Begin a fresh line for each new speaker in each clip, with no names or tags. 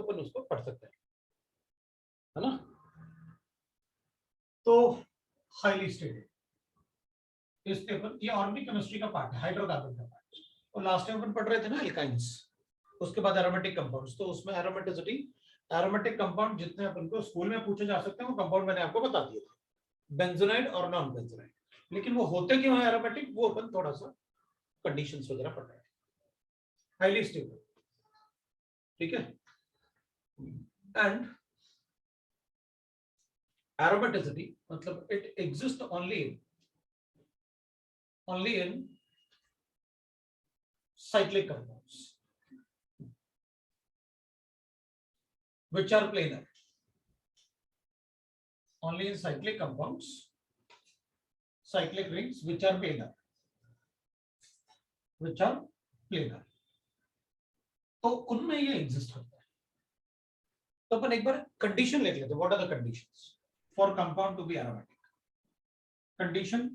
अपन उसको पढ़ सकते हैं, है ना। तो हाईली स्टेटेड, इसके ऊपर ये ऑर्गेनिक केमिस्ट्री का पार्ट है, हाइड्रोकार्बन का पार्ट। और लास्ट टाइम अपन पढ़ रहे थे ना एल्काइंस, उसके बाद एरोमेटिक कंपाउंड्स, तो उसमें एरोमेटिसिटी, एरोमेटिक कंपाउंड जितने अपन को स्कूल में पूछे जा सकते हैं वो कंपाउंड मैंने आपको बता दिए थे, बेंजोनाइड और नॉन बेंजोनाइड। लेकिन वो होते क्यों है एरोमेटिक, वो अपन थोड़ा सा कंडीशंस वगैरह पढ़ रहे हैं। हाईली स्टेबल, ठीक है। एंड एरोमेटिसिटी मतलब it exist only in cyclic compounds which are planar, only in cyclic compounds, cyclic rings which are planar, तो उनमें ये एग्जिस्ट होता है। तो अपन एक बार कंडीशन लिख लेते हैं, what are the conditions for compound to be aromatic. Condition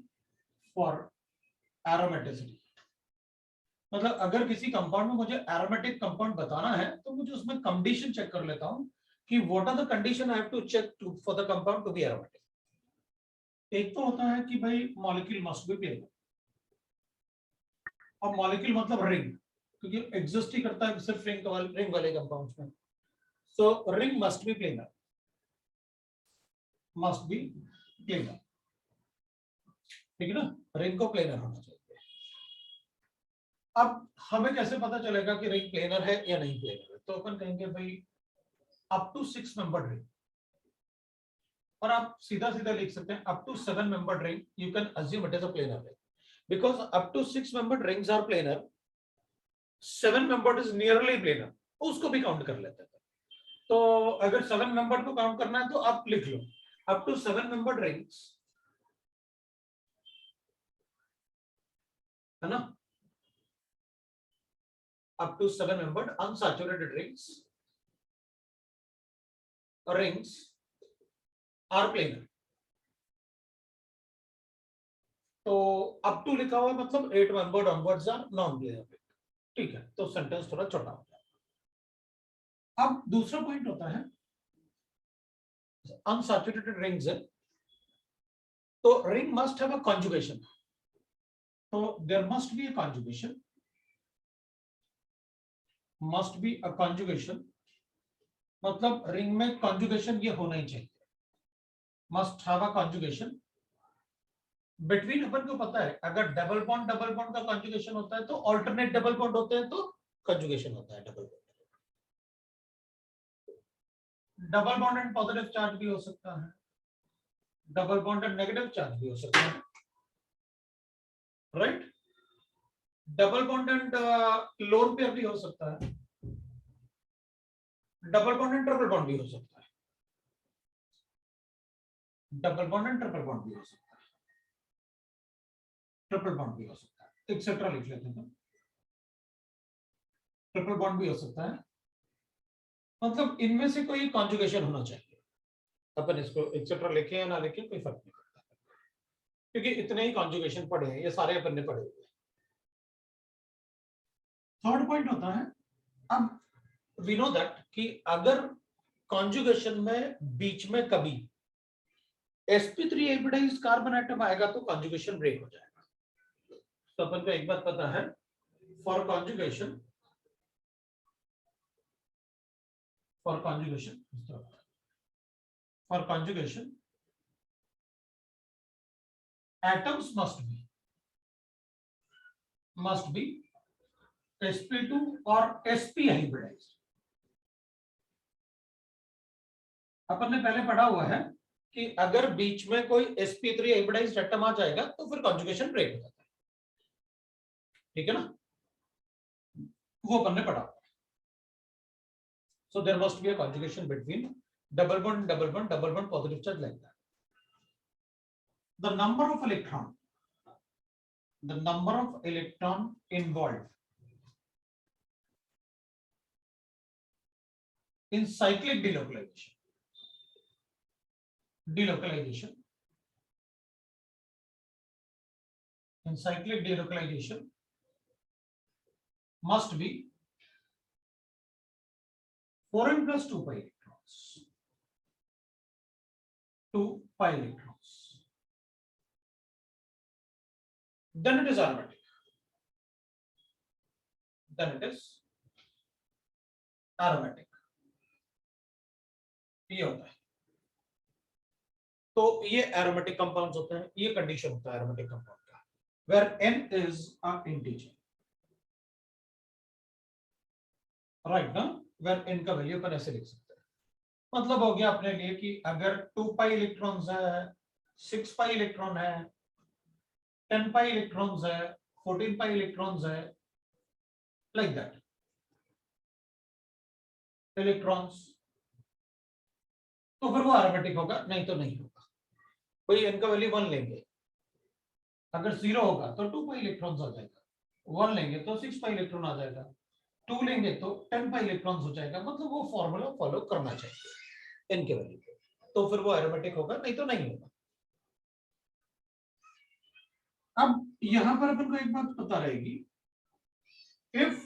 for aromaticity मतलब अगर किसी कंपाउंड में मुझे एरोमेटिक कंपाउंड बताना है तो मुझे उसमें कंडीशन चेक कर लेता हूं कि what are the condition I have to check to for the compound to be aromatic. एक तो होता है कि भाई मॉलिक्यूल मस्ट बी प्लेनर, और मॉलिक्यूल मतलब रिंग, क्योंकि एग्जिस्ट ही करता है सिर्फ रिंग वाले कंपाउंड्स में। So ring must be planar, ठीक है ना, रिंग को प्लेनर होना चाहिए। अब हमें कैसे पता चलेगा कि रिंग प्लेनर है या नहीं प्लेनर है, तो अपन कहेंगे भाई अप टू 6 मेंबर्ड रिंग, और आप सीधा सीधा लिख सकते हैं up to 7 membered ring you can assume it is a planar ring, because up to 6 membered rings are planar, 7 membered is nearly planar, उसको भी काउंट कर लेते हैं। तो अगर 7 मेंबर्ड को काउंट करना है तो आप लिख लो अप टू 7 मेंबर्ड रिंग्स, है ना, up to 7 membered unsaturated rings are planar। तो up to लिखा हुआ मतलब 8 membered onwards are non planar, ठीक है। तो सेंटेंस थोड़ा छोटा हो जाएगा। अब दूसरा पॉइंट होता है unsaturated rings है, तो ring must have a conjugation, तो there must be a conjugation, मतलब रिंग में कॉन्जुगेशन ये होना ही चाहिए, must have a conjugation between. अपन को पता है अगर डबल बॉन्ड का कॉन्जुगेशन होता है तो ऑल्टरनेट डबल बॉन्ड होते हैं तो कॉन्जुगेशन होता है double bond. Double bond and positive charge भी हो सकता है, double bond and negative charge भी हो सकता है, right. Double bond and lone pair भी हो सकता है, double bond and triple bond भी हो सकता है, double bond and triple bond भी हो सकता है, ट्रिपल बॉन्ड भी हो सकता है, एक्सेट्रा लिख लेते हैं। ट्रिपल बॉन्ड भी हो सकता है, मतलब इनमें से कोई कॉन्जुगेशन होना चाहिए। अपन इसको एक्सेट्रा लिखे या ना लिखे कोई फर्क नहीं पड़ता, क्योंकि इतने ही कॉन्जुगेशन पढ़े हैं, ये सारे अपन ने पढ़े हुए। थर्ड पॉइंट होता है, अब वी नो दैट कि अगर कॉन्जुगेशन में बीच में कभी sp3 हाइब्रिडाइज्ड कार्बन एटम आएगा तो कॉन्जुगेशन ब्रेक हो जाएगा। तो अपन को एक बात पता है, for conjugation atoms must be sp2 or sp hybridized। अपन ने पहले पढ़ा हुआ है कि अगर बीच में कोई sp3 हाइब्रिडाइज्ड एटम आ जाएगा तो फिर कॉन्जुगेशन ब्रेक हो जाता है, ठीक है ना, वो अपन ने पढ़ा। So there must be a conjugation between double bond, positive charge like that. The number of electron involved in cyclic delocalization must be 4n plus 2 pi electrons, 2 pi electrons, then it is aromatic, then it is aromatic. ये होता है, तो ये aromatic compounds होते हैं, ये condition होता है एरोमेटिक कंपाउंड का, where n is a integer, right ना, वेयर n का वैल्यू अपन ऐसे लिख सकते हैं। मतलब हो गया अपने लिए कि अगर 2 पाई इलेक्ट्रॉन्स है, 6 पाई इलेक्ट्रॉन है, 10 पाई इलेक्ट्रॉन्स है, 14 पाई इलेक्ट्रॉन्स है, लाइक दैट इलेक्ट्रॉन्स, तो फिर वो एरोमेटिक होगा, नहीं तो नहीं होगा। कोई n का वैल्यू 1 लेंगे, अगर 0 होगा तो 2 पाई इलेक्ट्रॉन्स आ जाएगा, 1 लेंगे तो 6 पाई इलेक्ट्रॉन आ जाएगा, 2 लेंगे तो 10 पाई इलेक्ट्रॉन्स हो जाएगा। मतलब वो फॉर्मूला फॉलो करना चाहिए n के वैल्यू पे, तो फिर वो एरोमेटिक होगा, नहीं तो नहीं होगा। अब यहां पर अपन को एक बात पता रहेगी, इफ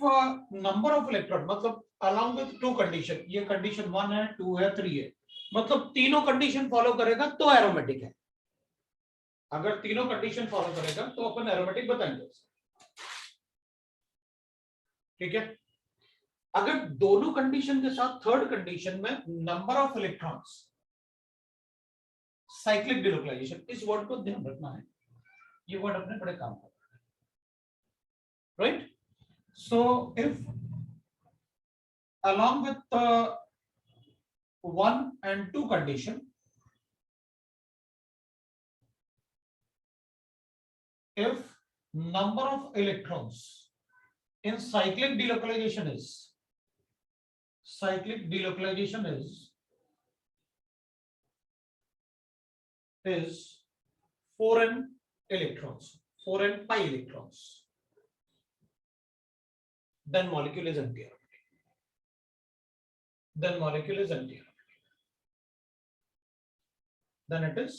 नंबर ऑफ इलेक्ट्रॉन, मतलब अलॉन्ग विद 2 कंडीशन, ये कंडीशन 1 है, 2 है, 3 है, मतलब तीनों कंडीशन फॉलो करेगा तो एरोमेटिक है। अगर तीनों कंडीशन फॉलो करेगा तो अपन एरोमेटिक बताएंगे, ठीक है। अगर दोनों कंडीशन के साथ थर्ड कंडीशन में number of electrons, cyclic delocalisation, इस वर्ड को ध्यान रखना है, ये वर्ड अपने बड़े काम का, right. So if along with the 1 and 2 condition, if number of electrons in cyclic delocalization is 4n electrons, 4n pi electrons, then molecule is anti-aromatic. Then molecule is anti-aromatic. Then it is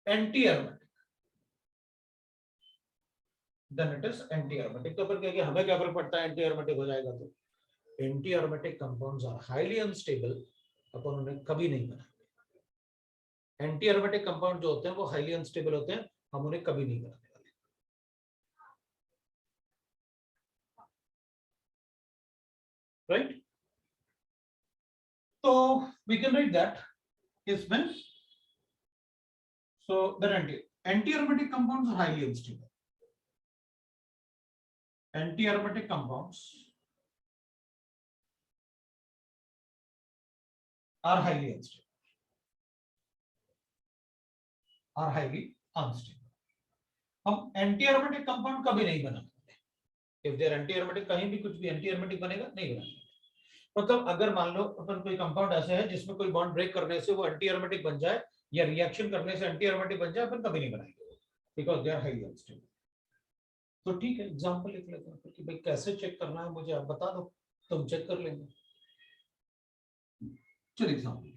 anti-aromatic. Then it is anti-aromatic. तो पर क्या हमें क्या फर्क पड़ता है anti-aromatic हो जाएगा तो? Anti-aromatic compounds are highly unstable, अपन उन्हें कभी नहीं बनाएंगे। Anti-aromatic compound जो होते हैं वो highly unstable होते हैं, हम उन्हें कभी नहीं बनाने वाले, right? So we can write that इसमें, so the anti-aromatic compounds are highly unstable. Anti-aromatic compounds are highly unstable. Are highly unstable. हम anti-aromatic compound कभी नहीं बनाते। If they are anti-aromatic, कहीं भी कुछ भी anti-aromatic बनेगा, नहीं बनाएंगे। मतलब अगर मान लो अपन कोई कंपाउंड ऐसे है जिसमें कोई बॉन्ड ब्रेक करने से वो एंटी-एरोमेटिक बन जाए या रिएक्शन करने से एंटी-एरोमेटिक बन जाए, अपन कभी नहीं बनाएंगे, because they are highly unstable. तो ठीक है, एग्जांपल लिख लेते हैं कि भाई कैसे चेक करना है मुझे आप बता दो, तुम चेक कर लेंगे। चलो एग्जांपल,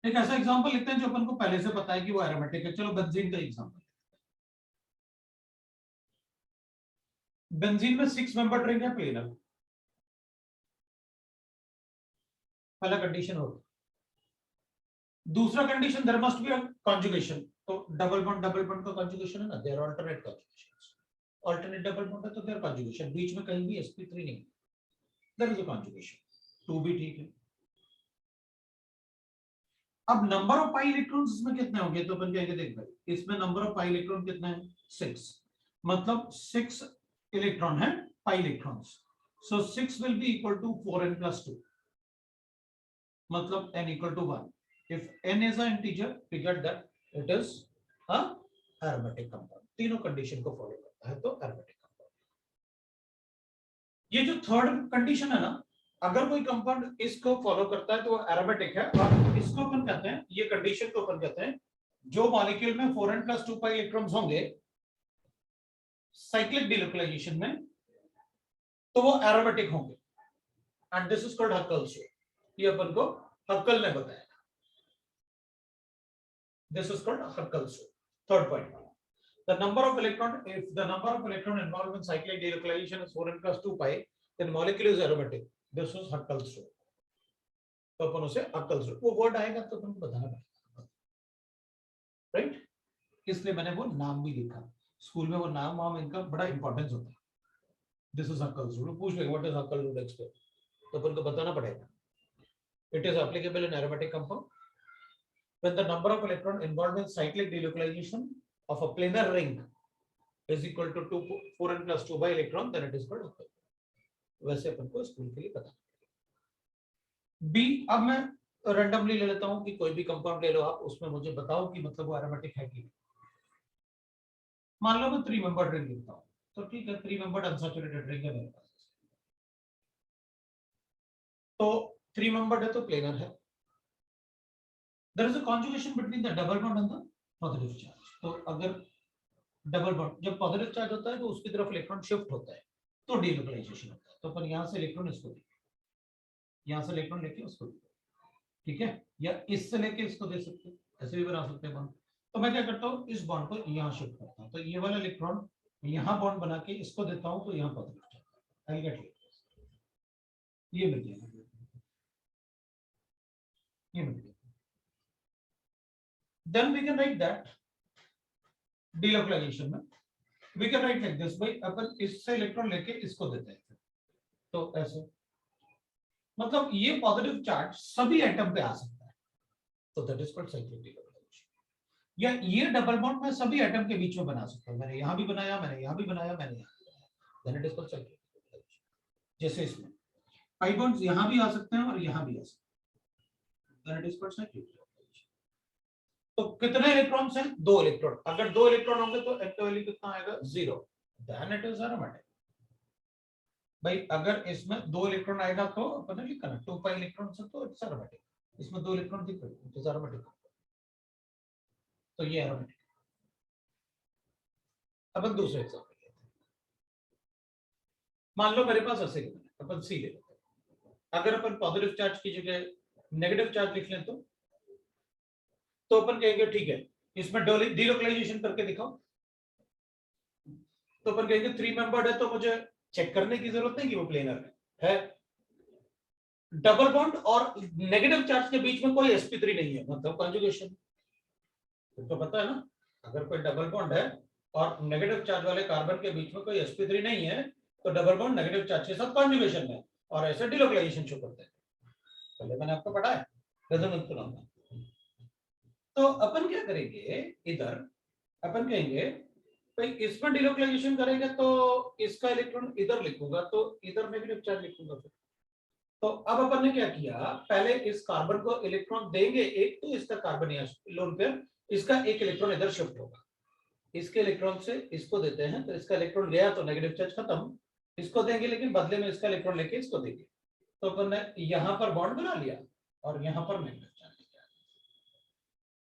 एक ऐसा एग्जांपल लिखते हैं जो अपन को पहले से पता है कि वो एरोमेटिक है। चलो बेंजीन का एग्जांपल, बेंजीन में 6 मेंबर रिंग है प्लेनर, पहला कंडीशन होगा। दूसरा condition there must be a conjugation, तो डबल बॉन्ड का कॉन्जुगेशन है ना, there alternate conjugations, alternate double bond है तो देयर कॉन्जुगेशन, बीच में कहीं भी sp3 नहीं, देयर इज अ कॉन्जुगेशन, 2 भी ठीक है। अब नंबर ऑफ पाई इलेक्ट्रॉन्स इसमें कितने होंगे, तो अपन कहेंगे देख भाई इसमें नंबर ऑफ पाई इलेक्ट्रॉन कितने हैं, 6, मतलब 6 इलेक्ट्रॉन है pi electrons, so 6 will be equal to 4n plus 2, मतलब n equal to 1. If n is an integer, we get that it is a aromatic compound. तीनों कंडीशन को follow करता है तो aromatic compound। ये जो थर्ड कंडीशन है ना, अगर कोई कंपाउंड इसको फॉलो करता है तो वो एरोमेटिक है, और इसको अपन कहते हैं, ये कंडीशन को अपन कहते हैं, जो मॉलिक्यूल में 4n plus 2 pi इलेक्ट्रॉन्स होंगे साइक्लिक डिलोकलाइजेशन में, तो वो एरोमेटिक होंगे, and this is called Huckel's rule. ये अपन को हक्कल ने बताया, this is called Huckel's rule. Third point, the number of electron, if the number of electron involved in cyclic delocalization is 4n plus 2 pi, then molecule is aromatic. This was Huckel's rule. तो अपन उसे Huckel's rule, वो word आएगा तो अपन को बताना पड़ेगा, right? इसलिए मैंने वो नाम भी लिखा, स्कूल में वो नाम वाम इनका बड़ा इंपॉर्टेंस होता है. This is Huckel's rule. पूछ लेंगे what is Huckel's rule explain, तो अपन को बताना पड़ेगा. It is applicable in aromatic compound when the number of electron involved in cyclic delocalization of a planar ring is equal to 4n plus 2 by electron, then it is called Huckel. वैसे अपन को school के लिए पता. B, अब मैं randomly ले लेता हूं कि कोई भी कंपाउंड ले लो आप, उसमें मुझे बताओ कि मतलब वो एरोमेटिक है कि नहीं. मान लो मैं 3 मेंबर्ड रिंग लिखता हूं, तो ठीक है 3 मेंबर्ड अनसैचुरेटेड रिंग है मेरे पास. तो 3 मेंबर्ड है तो प्लेनर है. There is a conjugation between the double bond and the positive charge. तो अगर डबल बॉन्ड, जब पॉजिटिव चार्ज होता है तो उसकी तरफ इलेक्ट्रॉन शिफ्ट होता है तो डीलोकलाइजेशन होता है. तो अपन यहाँ से इलेक्ट्रॉन इसको देंगे, यहाँ से इलेक्ट्रॉन लेके उसको देंगे, ठीक है, या इससे लेके इसको दे सकते हैं, ऐसे भी बना सकते हैं बॉन्ड. तो मैं क्या करता हूँ, इस बॉन्ड को यहाँ शिफ्ट करता हूँ, तो ये वाला इलेक्ट्रॉन यहाँ बॉन्ड बना के इसको देता हूँ, तो यहाँ पॉजिटिव चार्ज ये मिल जाएगा, ये मिल जाएगा. Then we can write that delocalization में we can write like this, भाई अपन इससे इलेक्ट्रॉन लेके इसको देते हैं, तो ऐसे मतलब ये पॉजिटिव चार्ज सभी एटम पे आ सकता है, तो that is called cyclic delocalization. या ये डबल बॉन्ड मैं सभी एटम के बीच में बना सकता हूँ, मैंने यहाँ भी बनाया, मैंने यहाँ भी बनाया, मैंने यहाँ भी बनाया, then it is called cyclic delocalization. जैसे इसमें पाई बॉन्ड्स यहाँ भी आ सकते हैं और यहाँ भी आ सकते हैं, then it is called cyclic delocalization. तो कितने इलेक्ट्रॉन्स हैं, 2 इलेक्ट्रॉन. अगर 2 इलेक्ट्रॉन होंगे तो N का वैल्यू कितना आएगा, 0. Then it is aromatic. भाई अगर इसमें 2 इलेक्ट्रॉन आएगा तो अपन ने लिखा ना 2 पाई इलेक्ट्रॉन से, तो इट्स एरोमेटिक. इसमें 2 इलेक्ट्रॉन दिख रहे हैं, इट इज एरोमेटिक, तो ये एरोमेटिक. अब दूसरे एग्जांपल लेते हैं. मान लो मेरे पास ऐसे अपन सी ले लेते हैं. अगर अपन पॉजिटिव चार्ज की जगह नेगेटिव चार्ज लिख लें तो अपन कहेंगे ठीक है इसमें डीलोकलाइजेशन करके दिखाओ. तो अपन कहेंगे 3 मेंबर्ड है तो मुझे चेक करने की जरूरत नहीं कि वो प्लेनर है. डबल बॉन्ड और नेगेटिव चार्ज के बीच में कोई sp3 नहीं है, मतलब कॉन्जुगेशन. तो पता है ना, अगर कोई डबल बॉन्ड है और नेगेटिव चार्ज वाले कार्बन के बीच में कोई sp3 नहीं है तो डबल बॉन्ड नेगेटिव चार्ज के साथ कॉन्जुगेशन है और ऐसे डीलोकलाइजेशन शो करते हैं. पहले मैंने आपको पढ़ा है रेजोनेंस फिनोमेना. तो अपन क्या करेंगे, इधर अपन कहेंगे भाई इसमें डीलोकलाइजेशन करेंगे तो इसका इलेक्ट्रॉन इधर लिखूंगा तो इधर नेगेटिव चार्ज लिखूंगा फिर. तो अब अपन ने क्या किया, पहले इस कार्बन को इलेक्ट्रॉन देंगे एक, तो इसका कार्बन यहाँ लोन पेयर, इसका एक इलेक्ट्रॉन इधर शिफ्ट होगा, इसके इलेक्ट्रॉन से इसको देते हैं, तो इसका इलेक्ट्रॉन गया तो नेगेटिव चार्ज खत्म, इसको देंगे लेकिन बदले में इसका इलेक्ट्रॉन लेके इसको देंगे. तो अपन ने यहाँ पर बॉन्ड बना लिया और यहाँ पर नेगेटिव चार्ज,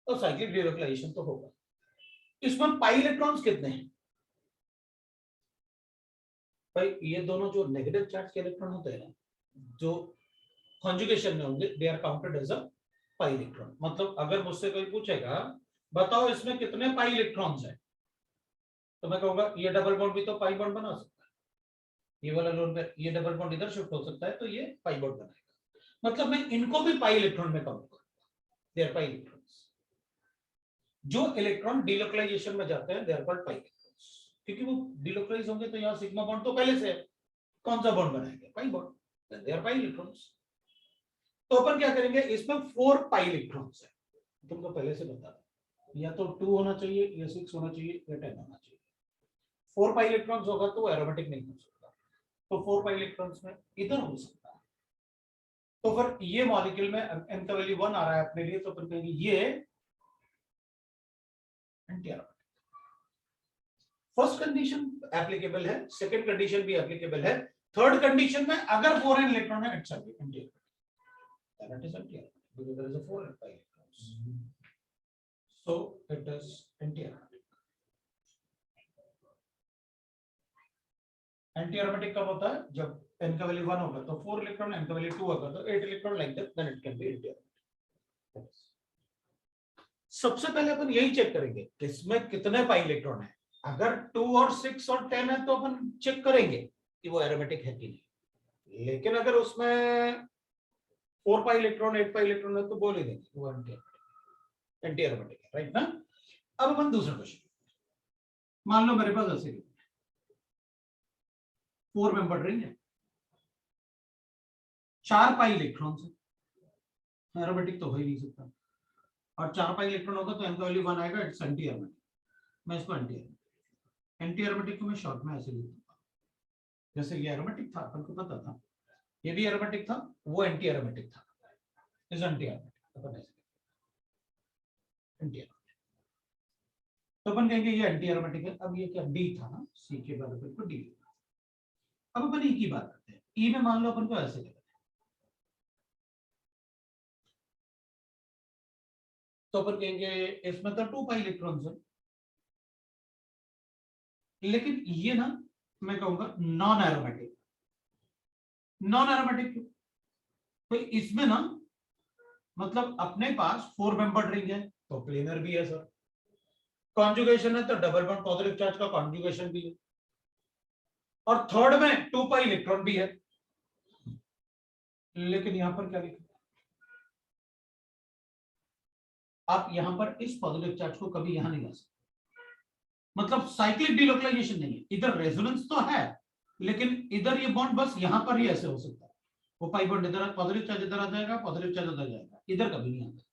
तो साइक्लिक डीलोकलाइजेशन तो होगा. इसमें पाई इलेक्ट्रॉन्स कितने हैं भाई, ये दोनों जो नेगेटिव चार्ज के इलेक्ट्रॉन होते हैं ना, जो कॉन्जुगेशन में होंगे, they are counted as a pi electron. मतलब अगर मुझसे कोई पूछेगा बताओ इसमें कितने पाई इलेक्ट्रॉन्स हैं, तो मैं कहूंगा ये डबल बॉन्ड भी तो पाई बॉन्ड बना सकता है, ये वाला लोन पे ये डबल बॉन्ड इधर शिफ्ट हो सकता है तो ये पाई बॉन्ड बनाएगा. मतलब मैं इनको भी पाई इलेक्ट्रॉन में काउंट करूंगा, दे आर पाई इलेक्ट्रॉन्स. जो इलेक्ट्रॉन डीलोकलाइजेशन में जाते हैं they are called pi electrons, क्योंकि वो डीलोकलाइज होंगे तो यहाँ सिग्मा बॉन्ड तो पहले से है, कौन सा बॉन्ड बनाएंगे, pi bond, then they are pi electrons. तो अपन क्या करेंगे, इसमें 4 पाई इलेक्ट्रॉन्स है, तुमको पहले से बता रहा, या तो 2 होना चाहिए या 6 होना चाहिए या 10 होना चाहिए. 4 पाई इलेक्ट्रॉन्स होगा तो वो एरोमेटिक नहीं हो सकता, तो 4 पाई इलेक्ट्रॉन्स में इधर हो सकता है. तो फिर ये मॉलिक्यूल में n का वैल्यू 1 आ रहा है अपने लिए, तो अपन कहेंगे ये anti aromatic. First condition applicable है, सेकंड कंडीशन भी एप्लीकेबल है, थर्ड कंडीशन में अगर 4n इलेक्ट्रॉन है it's anti aromatic, that is anti aromatic because there is a 4 pi electrons, so it is anti aromatic. Anti aromatic कब होता है, जब n का वैल्यू 1 होगा तो 4 इलेक्ट्रॉन, n का वैल्यू 2 होगा तो 8 electron, like that, then it can be anti aromatic. सबसे पहले अपन यही चेक करेंगे कि इसमें कितने पाई इलेक्ट्रॉन है. अगर 2 और 6 और 10 है तो अपन चेक करेंगे कि वो एरोमेटिक है कि नहीं. लेकिन अगर उसमें 4 पाई इलेक्ट्रॉन 8 पाई इलेक्ट्रॉन है तो बोल ही देंगे वो एंटी एरोमेटिक है, राइट ना। अब अपन दूसरा क्वेश्चन, मान लो मेरे पास ऐसे 4 मेंबर रिंग है, 4 पाई इलेक्ट्रॉन है, एरोमेटिक तो हो ही नहीं सकता, और 4 पाई इलेक्ट्रॉन होगा तो एन का वैल्यू 1 आएगा, इट्स एंटी एरोमेटिक। मैं इसको एंटी एरोमेटिक को मैं शॉर्ट में ऐसे लिख दूंगा, जैसे ये एरोमेटिक था अपन को पता था, ये भी एरोमेटिक था, वो एंटी एरोमेटिक था, इज एंटी एरोमेटिक, अपन ऐसे एंटी एरोमेटिक, तो अपन कहेंगे ये एंटी एरोमेटिक है। अब ये क्या डी था ना, सी के बाद अपन को डी, अब अपन ई की बात करते हैं। ई में मान लो अपन को ऐसे लेते हैं, तो अपन कहेंगे इसमें तो 2 पाई इलेक्ट्रॉन्स है, लेकिन ये ना मैं कहूंगा नॉन एरोमेटिक। नॉन एरोमेटिक क्यों? तो इसमें ना मतलब अपने पास 4 मेंबर्ड रिंग है तो प्लेनर भी है सर, कॉन्जुगेशन है तो डबल बॉन्ड पॉजिटिव चार्ज का कॉन्जुगेशन भी है, और थर्ड में 2 पाई इलेक्ट्रॉन भी है। लेकिन यहां पर क्या लिखा, आप यहां पर इस पॉजिटिव चार्ज को कभी यहां नहीं ला सकते, मतलब साइक्लिक डिलोकलाइजेशन नहीं है, इधर रेजोनेंस तो है लेकिन इधर ये बॉन्ड बस यहां पर ही ऐसे हो सकता है, वो पाई बॉन्ड इधर पॉजिटिव चार्ज इधर आ जाएगा, पॉजिटिव चार्ज उधर जाएगा, इधर कभी नहीं आता।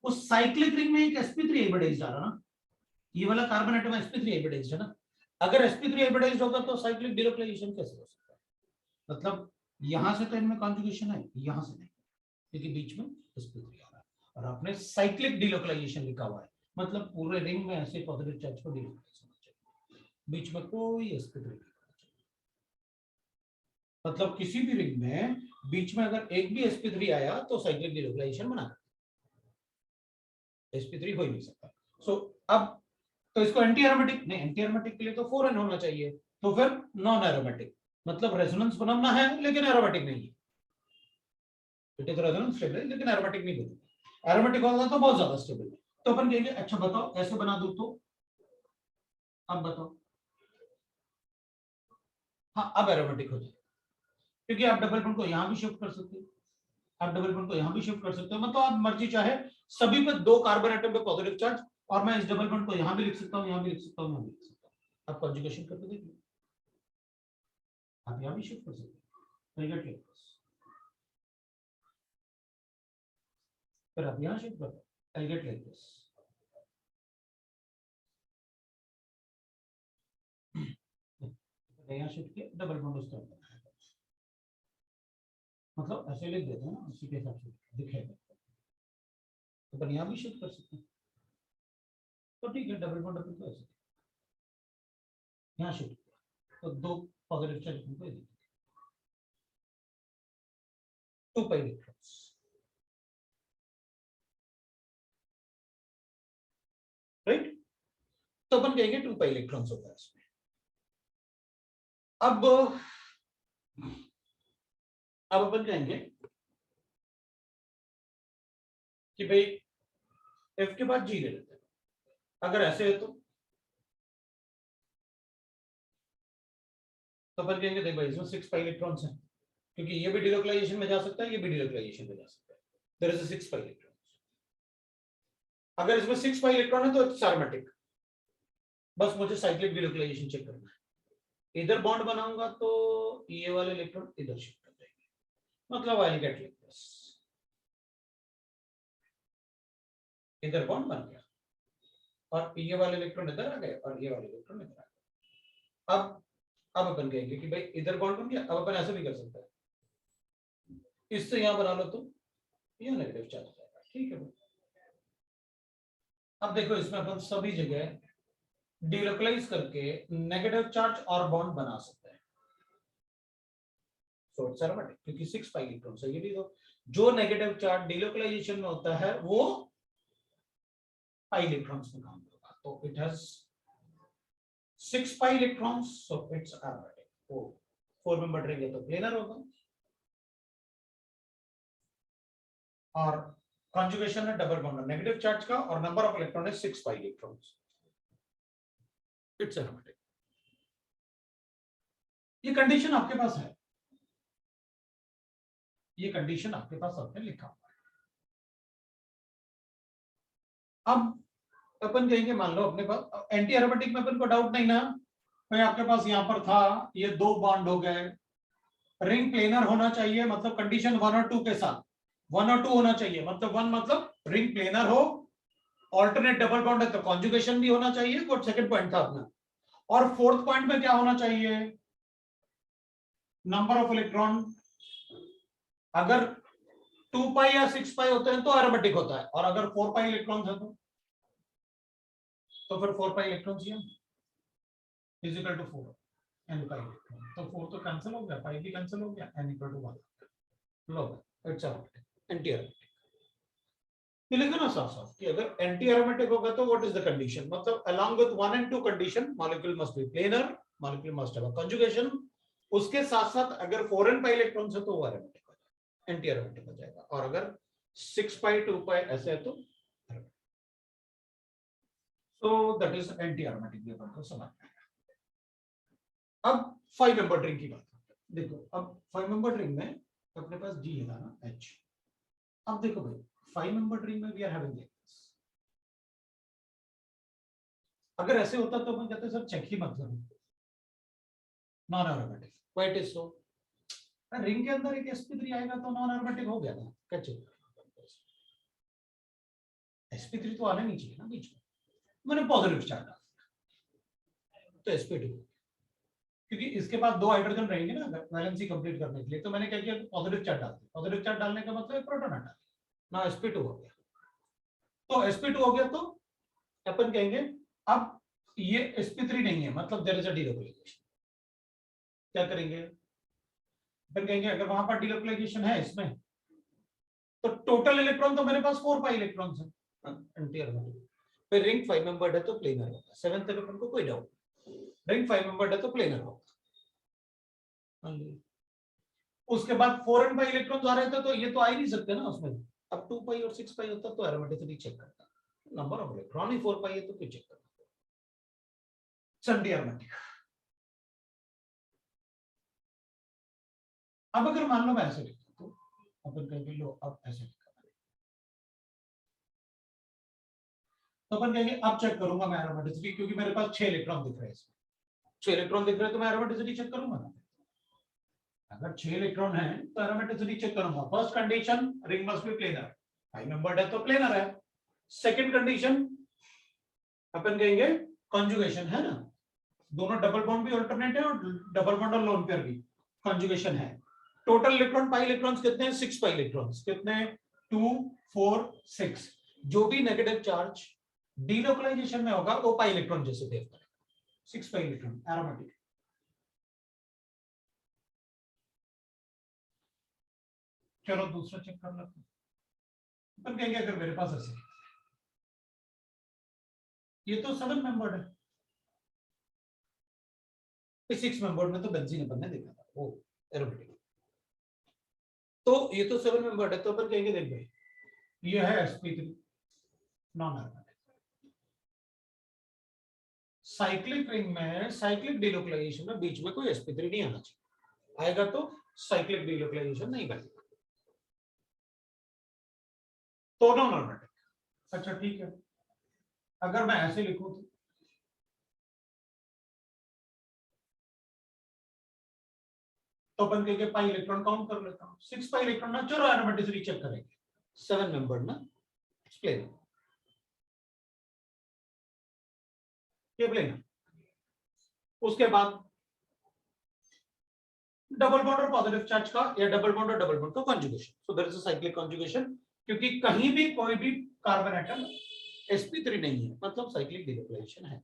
उस साइक्लिक रिंग में एक sp3 हाइब्रिडाइज्ड आ रहा ना, ये वाला कार्बन एटम sp3 हाइब्रिडाइज्ड है ना, अगर sp3 हाइब्रिडाइज्ड होगा तो साइक्लिक डिलोकलाइजेशन कैसे हो सकता है, मतलब यहां से तो इनमें कॉन्जुगेशन है, यहां से नहीं, क्योंकि बीच में sp3 आ रहा है, और आपने साइक्लिक डिलोकलाइजेशन लिखा हुआ है, मतलब पूरे रिंग में ऐसे पॉजिटिव चार्ज को डिलोकलाइज होना चाहिए, बीच में कोई sp3 नहीं, मतलब किसी भी रिंग में बीच में अगर एक भी sp3 आया तो साइक्लिक डिलोकलाइजेशन मना करता है, sp3 हो ही नहीं सकता। सो अब तो इसको एंटी एरोमेटिक नहीं, एंटी एरोमेटिक के लिए तो 4n होना चाहिए, तो फिर नॉन एरोमेटिक, मतलब रेजोनेंस बनाना है लेकिन एरोमेटिक नहीं है, इट इज रेजोनेंस स्टेबल लेकिन एरोमेटिक नहीं बनेगा, एरोमेटिक होगा तो बहुत ज्यादा स्टेबल है। तो अपन कहेंगे अच्छा बताओ ऐसे बना दो तो, अब बताओ, हाँ अब एरोमेटिक हो जाए, क्योंकि आप डबल बॉन्ड को यहां भी शिफ्ट कर सकते हो, आप डबल बॉन्ड को यहां भी शिफ्ट कर सकते हो, मतलब आप मर्जी चाहे सभी पे 2 कार्बन एटम पे पॉजिटिव चार्ज, और मैं इस डबल बॉन्ड को यहां भी लिख सकता हूं, यहां भी लिख सकता हूं, यहां भी लिख सकता हूं, आप कॉन्जुगेशन करके देखिए, आप यहां भी शिफ्ट कर सकते हो, फिर आप यहां शिफ्ट कर दो, आई गेट लाइक दिस, यहां शिफ्ट किया, डबल बॉन्ड उस तरफ, मतलब ऐसे लिख देते हैं ना, उसी के हिसाब से दिखेगा, तो अपन यहां भी शिफ्ट कर सकते हैं, तो ठीक है डबल बॉन्ड अपन को ऐसे यहां शिफ्ट किया तो 2 पॉजिटिव चार्ज अपन को 2 पाई इलेक्ट्रॉन्स, राइट, तो अपन कहेंगे 2 पाई इलेक्ट्रॉन्स होता है इसमें। अब अपन कहेंगे कि भाई एफ के बाद जी ले लेते हैं, अगर ऐसे है तो अपन कहेंगे देख भाई इसमें 6 पाई इलेक्ट्रॉन्स हैं, क्योंकि ये भी डिलोकलाइजेशन में जा सकता है, ये भी डिलोकलाइजेशन में जा सकता है, there is a 6 pi electrons, अगर इसमें 6 पाई इलेक्ट्रॉन है तो इट्स एरोमेटिक, बस मुझे साइक्लिक डिलोकलाइजेशन चेक करना है, इधर बॉन्ड बनाऊंगा तो ये वाले इलेक्ट्रॉन इधर शिफ्ट कर जाएंगे, मतलब आई गेट लाइक दिस, इधर बॉन्ड बन गया और ये वाले इलेक्ट्रॉन इधर आ गए और ये वाले इलेक्ट्रॉन इधर आ गए। अब अपन कहेंगे कि भाई इधर बॉन्ड बन गया, अब अपन ऐसे भी कर सकते हैं, इससे यहां बना लो तो ये नेगेटिव चार्ज हो जाएगा, ठीक है भाई। अब देखो इसमें अपन सभी जगह डिलोकलाइज करके नेगेटिव चार्ज और बॉन्ड बना सकते हैं, सो इट्स एरोमेटिक, क्योंकि 6 पाई इलेक्ट्रॉन है, ये भी तो जो नेगेटिव चार्ज डिलोकलाइजेशन में होता है वो पाई इलेक्ट्रॉन्स में काम होगा, तो it has 6 pi electrons, so it's aromatic, वो 4 मेंबर रिंग है तो प्लेनर होगा, और कॉन्जुगेशन है डबल बॉन्ड नेगेटिव चार्ज का, और नंबर ऑफ इलेक्ट्रॉन है 6 पाई इलेक्ट्रॉन्स, इट्स एरोमेटिक। ये कंडीशन आपके पास है, ये कंडीशन आपके पास आपने लिखा हुआ है। अब अपन कहेंगे मान लो अपने पास एंटी एरोमेटिक में अपन को डाउट नहीं ना, भाई आपके पास यहां पर था ये 2 बॉन्ड हो गए, रिंग प्लेनर होना चाहिए, मतलब कंडीशन 1 और 2 के साथ 1 और 2 होना चाहिए, मतलब 1 मतलब रिंग प्लेनर हो, ऑल्टरनेट डबल बॉन्ड है तो कॉन्जुगेशन भी होना चाहिए, वो सेकंड पॉइंट था अपना। और फोर्थ पॉइंट में क्या होना चाहिए, नंबर ऑफ इलेक्ट्रॉन, अगर 2 पाई या 6 पाई होते हैं तो एरोमेटिक होता है, और अगर 4 पाई इलेक्ट्रॉन है तो फिर 4 pi electron is equal to 4 n pi electron, तो 4 तो कैंसिल हो गया, पाई भी कैंसिल हो गया, n इक्वल टू 1 लो, इट्स एंटी एरोमेटिक। ये लिखो ना साफ साफ कि अगर एंटी एरोमेटिक होगा तो व्हाट इज द कंडीशन, मतलब along with 1 and 2 condition molecule must be planar, molecule must have a conjugation, उसके साथ साथ अगर 4 n पाई इलेक्ट्रॉन्स है तो वो एरोमेटिक हो जाएगा, एंटी एरोमेटिक हो जाएगा, और अगर 6 पाई 2 पाई ऐसे है तो so that is anti aromatic, ये बात को समझ में आया। अब 5 मेंबर रिंग की बात करते हैं। देखो अब 5 मेंबर रिंग में अपने पास G है ना H, अब देखो भाई 5 मेंबर रिंग में वी आर हैविंग दिस, अगर ऐसे होता तो मैं कहते सर चेक ही मत करो, non aromatic, why it is so, ring के अंदर एक sp3 आएगा तो नॉन एरोमेटिक हो गया ना, क्या चेक, sp3 तो आना नहीं चाहिए ना बीच में, मैंने पॉजिटिव चार्ज डाल तो sp2, क्योंकि इसके पास 2 हाइड्रोजन रहेंगे ना वैलेंसी कंप्लीट करने के लिए, तो मैंने क्या किया पॉजिटिव चार्ज डाल दिया, पॉजिटिव चार्ज डालने का मतलब प्रोटॉन हटा ना, sp2 हो गया, तो sp2 हो गया तो अपन कहेंगे अब ये sp3 नहीं है, मतलब देयर इज अ डीलोकलाइजेशन, क्या करेंगे अपन कहेंगे अगर वहां पर डीलोकलाइजेशन है इसमें तो टोटल इलेक्ट्रॉन तो मेरे पास 4 पाई इलेक्ट्रॉन्स हैं, एंटी एरोमेटिक, फिर रिंग 5 मेंबर्ड है तो प्लेनर होगा, 7th इलेक्ट्रॉन को कोई डाउट, रिंग 5 मेंबर्ड है तो प्लेनर होगा, उसके बाद 4 and 5 इलेक्ट्रॉन्स आ रहे थे तो ये तो आ ही नहीं सकते ना उसमें, अब 2 पाई और 6 पाई होता तो एरोमेटिसिटी चेक करता, नंबर ऑफ इलेक्ट्रॉन ही 4 पाई है तो क्यों चेक करता, एंटी एरोमेटिक। अब अगर मान लो मैं ऐसे लिखता तो अपन कहेंगे लो अब ऐसे लिखा, तो अपन कहेंगे अब चेक करूंगा मैं एरोमेटिसिटी, क्योंकि मेरे पास 6 इलेक्ट्रॉन दिख रहे हैं इसमें, 6 इलेक्ट्रॉन दिख रहे हैं तो मैं एरोमेटिसिटी चेक करूंगा ना, अगर 6 इलेक्ट्रॉन है तो एरोमेटिसिटी चेक करूंगा, first condition ring must be planar, 5 membered है तो प्लेनर है, सेकंड कंडीशन अपन कहेंगे कॉन्जुगेशन है ना, दोनों डबल बॉन्ड भी अल्टरनेट है और डबल बॉन्ड और लोन पेयर भी कॉन्जुगेशन है, टोटल इलेक्ट्रॉन पाई इलेक्ट्रॉन्स कितने हैं, 6 पाई इलेक्ट्रॉन्स, कितने 2 4 6, जो भी नेगेटिव चार्ज डीलोकलाइजेशन में होगा वो पाई इलेक्ट्रॉन जैसे बिहेव करेगा, 6 पाई इलेक्ट्रॉन एरोमेटिक। चलो दूसरा चेक कर लेते हैं, अपन कहेंगे अगर मेरे पास ऐसे ये तो 7 मेंबर्ड है, 6 मेंबर्ड में तो बेंजीन अपन ने देखा था वो एरोमेटिक, तो ये तो 7 मेंबर्ड है तो अपन कहेंगे देख भाई ये है sp3 non aromatic, cyclic ring में साइक्लिक डीलोकलाइजेशन में बीच में कोई sp3 नहीं आना चाहिए, आएगा तो साइक्लिक डीलोकलाइजेशन नहीं बनेगा, तो नॉन एरोमेटिक। अच्छा ठीक है, अगर मैं ऐसे लिखूं तो अपन कहेंगे पाई इलेक्ट्रॉन काउंट कर लेता हूं, 6 पाई इलेक्ट्रॉन ना, चलो एरोमेटिसिटी चेक करेंगे, 7 मेंबर्ड ना प्लेन, ये प्लेन, उसके बाद डबल बॉन्ड और पॉजिटिव चार्ज का या डबल बॉन्ड और डबल बॉन्ड का conjugation, so there is a cyclic conjugation, क्योंकि कहीं भी कोई भी कार्बन एटम sp3 नहीं है, मतलब साइक्लिक डीलोकलाइजेशन है,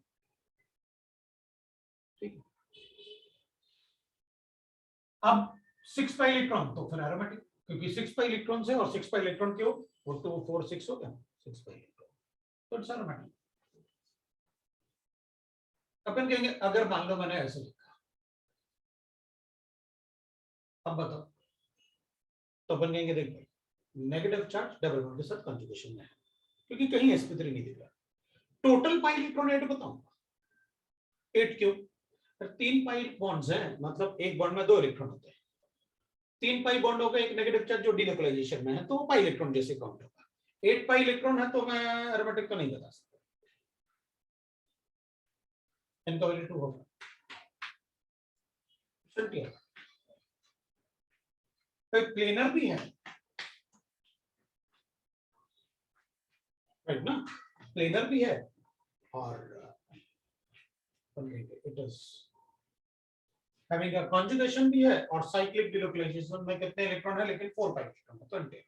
ठीक है। अब 6 पाई इलेक्ट्रॉन तो फिर एरोमेटिक, क्योंकि 6 पाई इलेक्ट्रॉन से और 6 पाई इलेक्ट्रॉन क्यों, वो तो 4 6 हो गया, 6 पाई इलेक्ट्रॉन तो इट्स एरोमेटिक। अपन कहेंगे अगर मान लो मैंने ऐसे लिखा, अब बताओ, तो अपन कहेंगे देख भाई नेगेटिव चार्ज डबल बॉन्ड के साथ कॉन्जुगेशन में है, क्योंकि कहीं sp3 नहीं दिख रहा, टोटल पाई इलेक्ट्रॉन 8 बताऊंगा, 8 क्यों, 3 पाई बॉन्ड्स हैं, मतलब एक बॉन्ड में 2 इलेक्ट्रॉन होते हैं, 3 पाई बॉन्ड होगा, एक नेगेटिव चार्ज जो डिलोकलाइजेशन में है, तो वो पाई इलेक्ट्रॉन जैसे काउंट होगा। 8 पाई इलेक्ट्रॉन है तो मैं एरोमेटिक तो नहीं बता सकता, इनका वैल्यू 2 होगा। तो प्लेनर भी है, राइट ना, प्लेनर भी है और it is having a conjugation भी है, और साइक्लिक डिलोकलाइजेशन में कितने इलेक्ट्रॉन है, लेकिन 4 पाई इलेक्ट्रॉन है, 20।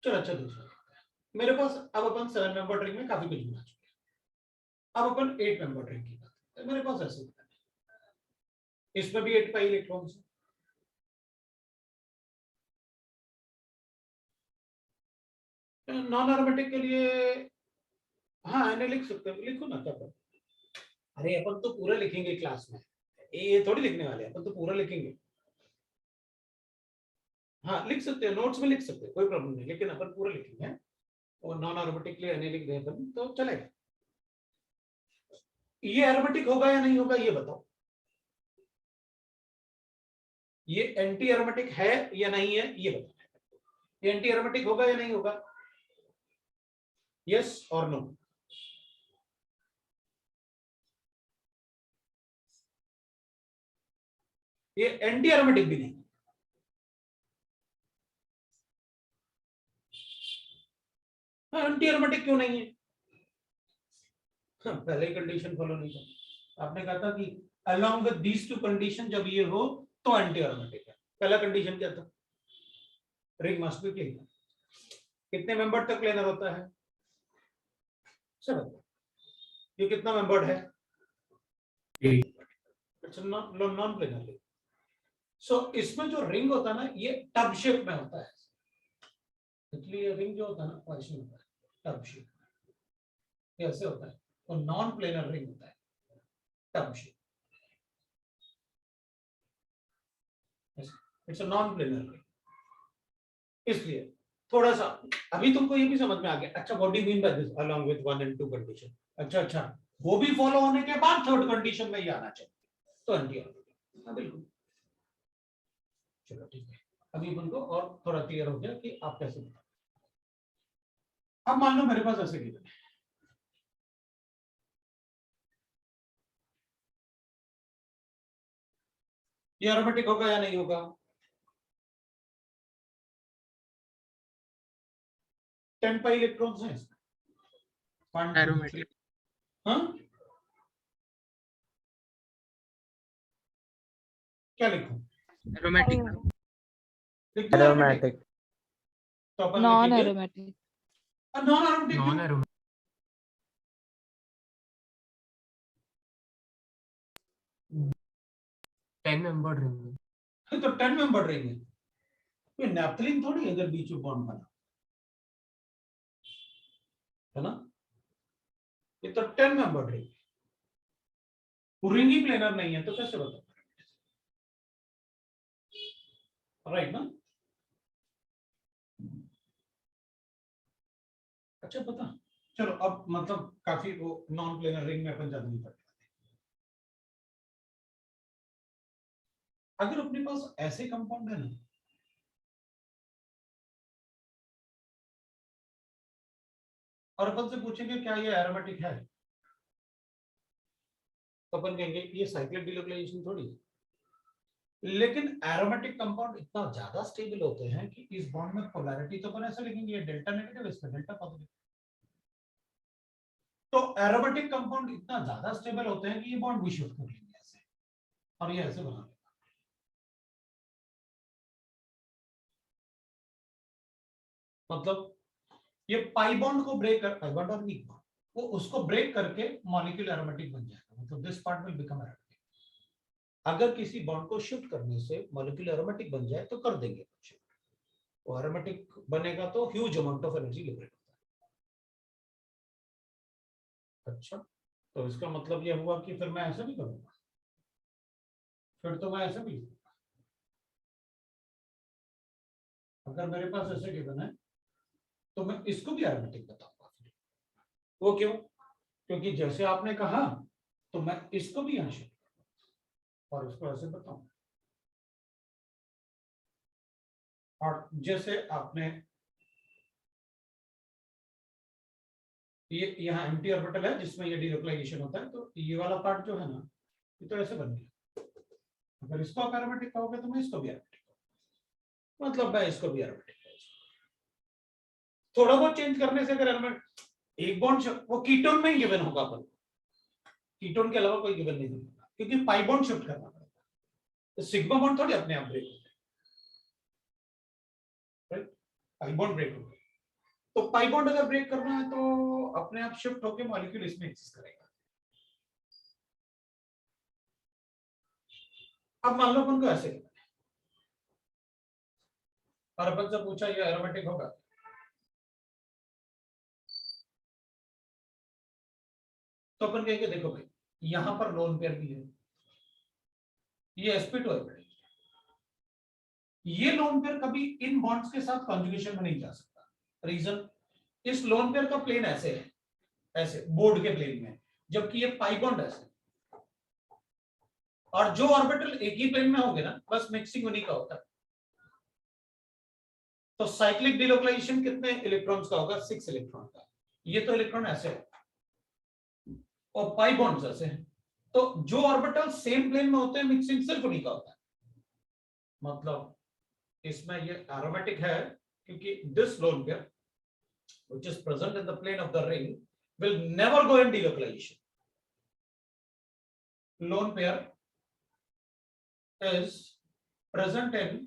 चलो अच्छा दूसरा मेरे पास, अब अपन 7 मेंबर रिंग में काफी कुछ बना चुके हैं, अब अपन 8 मेंबर रिंग की बात करते हैं। मेरे पास ऐसे है, इसमें भी 8 पाई इलेक्ट्रॉन्स है। नॉन एरोमेटिक के लिए हाँ एने लिख सकते हो, लिखो ना, क्या कर, अरे अपन तो पूरा लिखेंगे क्लास में, ये थोड़ी लिखने वाले हैं, अपन तो पूरा लिखेंगे। हाँ लिख सकते हो, नोट्स में लिख सकते हो, कोई प्रॉब्लम नहीं, लेकिन अपन पूरा लिखेंगे, और नॉन एरोमेटिक के लिए एने लिख दें अपन तो चलेगा। ये एरोमेटिक होगा या नहीं होगा ये बताओ, ये एंटी एरोमेटिक है या नहीं है ये बताओ, ये एंटी एरोमेटिक होगा या नहीं होगा, यस और नो। ये एंटी एरोमेटिक भी नहीं, एंटी एरोमेटिक क्यों नहीं है, पहले ही कंडीशन फॉलो नहीं कर, आपने कहा था कि along with these two condition जब ये हो तो एंटी एरोमेटिक है। पहला कंडीशन क्या था, रिंग मस्ट बी प्लेनर। कितने मेंबर तक प्लेनर होता है, सब। ये कितना मेंबर्ड है, नॉन प्लेनर रिंग। सो इसमें जो रिंग होता है ना, ये टब शेप में होता है, इसलिए रिंग जो होता है ना वैसे होता है, टब शेप कैसे होता है, तो नॉन प्लेनर रिंग होता है tub shape, it's a non planar ring. इसलिए थोड़ा सा अभी तुमको ये भी समझ में आ गया, अच्छा what do you mean by this along with 1 and 2 condition, अच्छा अच्छा वो भी फॉलो होने के बाद थर्ड कंडीशन में ही आना चाहिए, तो एंटी एरोमेटिक। हाँ बिल्कुल, चलो ठीक है, अभी अपन को और थोड़ा क्लियर हो गया कि आप कैसे बताओ। अब मान लो मेरे पास ऐसे गिवन है, ये एरोमेटिक होगा या नहीं होगा, 10 पाई इलेक्ट्रॉन्स हैं इसमें, 1 2 3, हाँ क्या लिखूं,
एरोमेटिक,
लिख दूं एरोमेटिक, तो अपन
नॉन
लिखेंगे
aromatic,
non aromatic,
10 member ring,
तो 10 मेंबर रिंग है, ये नैप्थलीन थोड़ी है इधर बीच में बॉन्ड बना है ना, ये तो 10 मेंबर रिंग, रिंग ही प्लेनर नहीं है तो कैसे बताओ, राइट ना। अच्छा पता, चलो अब मतलब काफी वो नॉन प्लेनर रिंग में अपन ज्यादा नहीं पढ़ते, अगर अपने पास ऐसे कंपाउंड है ना, और अपन से पूछेंगे क्या ये एरोमेटिक है, तो अपन कहेंगे ये साइक्लिक डिलोकलाइजेशन थोड़ी है, लेकिन एरोमेटिक कंपाउंड इतना ज्यादा स्टेबल होते हैं कि इस बॉन्ड में पोलैरिटी तो अपन ऐसे लिखेंगे, ये डेल्टा नेगेटिव इसमें डेल्टा पॉजिटिव, तो एरोमेटिक कंपाउंड इतना ज्यादा स्टेबल होते हैं कि ये बॉन्ड भी शिफ्ट कर लेंगे ऐसे, और ये ऐसे बना लेगा, मतलब ये पाई बॉन्ड को ब्रेक कर, पाई बॉन्ड और वीक बॉन्ड वो उसको ब्रेक करके मॉलिक्यूल एरोमेटिक बन जाएगा, मतलब this part will become aromatic. अगर किसी बॉन्ड को शिफ्ट करने से मॉलिक्यूल एरोमेटिक बन जाए तो कर देंगे शिफ्ट, वो एरोमेटिक बनेगा तो huge amount of energy liberate होता है। अच्छा तो इसका मतलब ये हुआ कि फिर मैं ऐसा भी करूंगा, फिर तो मैं ऐसा भी, अगर मेरे पास ऐसे गिवन है तो मैं इसको भी एरोमेटिक बताऊंगा, वो क्यों, क्योंकि जैसे आपने कहा तो मैं इसको भी यहां शिफ्ट और इसको ऐसे बताऊं, और जैसे आपने ये यहाँ एम्प्टी ऑर्बिटल है जिसमें ये डीलोकलाइजेशन होता है, तो ये वाला पार्ट जो है ना, ये तो ऐसे बन गया। अगर इसको आप एरोमेटिक कहोगे तो मैं इसको भी एरोमेटिक कहूंगा, मतलब मैं इसको भी एरोमेटिक कहूंगा। थोड़ा बहुत चेंज करने से अगर एरोमेटिक एक बॉन्ड वो कीटोन में ही गिवन होगा, अपन कीटोन के अलावा कोई गिवन नहीं होगा, क्योंकि पाई बॉन्ड शिफ्ट करना पड़ेगा। तो सिग्मा बॉन्ड थोड़ी अपने आप ब्रेक होते हैं, पाई बॉन्ड ब्रेक होते हैं। तो पाई बॉन्ड अगर ब्रेक करना है तो अपने आप शिफ्ट होकर मॉलिक्यूल इसमें एग्जिस्ट करेगा। अब मान लो अपन को ऐसे करना है और अपन से पूछा ये एरोमेटिक होगा, तो अपन कहेंगे देखो भाई यहां पर लोन पेयर भी है, ये sp2 है, ये लोन पेयर कभी इन बॉन्ड्स के साथ कॉन्जुगेशन में नहीं जा सकता। रीजन, इस लोन पेयर का प्लेन ऐसे है, ऐसे बोर्ड के प्लेन में, जबकि ये पाई बॉन्ड ऐसे, और जो ऑर्बिटल एक ही प्लेन में होंगे ना, बस मिक्सिंग उन्हीं का होता है। तो साइक्लिक डिलोकलाइजेशन कितने इलेक्ट्रॉन्स का होगा? 6 इलेक्ट्रॉन का। ये तो इलेक्ट्रॉन ऐसे है और पाई बॉन्ड्स ऐसे हैं, तो जो ऑर्बिटल सेम प्लेन में होते हैं मिक्सिंग सिर्फ उन्हीं का होता है। मतलब इसमें ये एरोमेटिक है क्योंकि this lone pair which is present in the plane of the ring will never go in delocalization. Lone pair is present in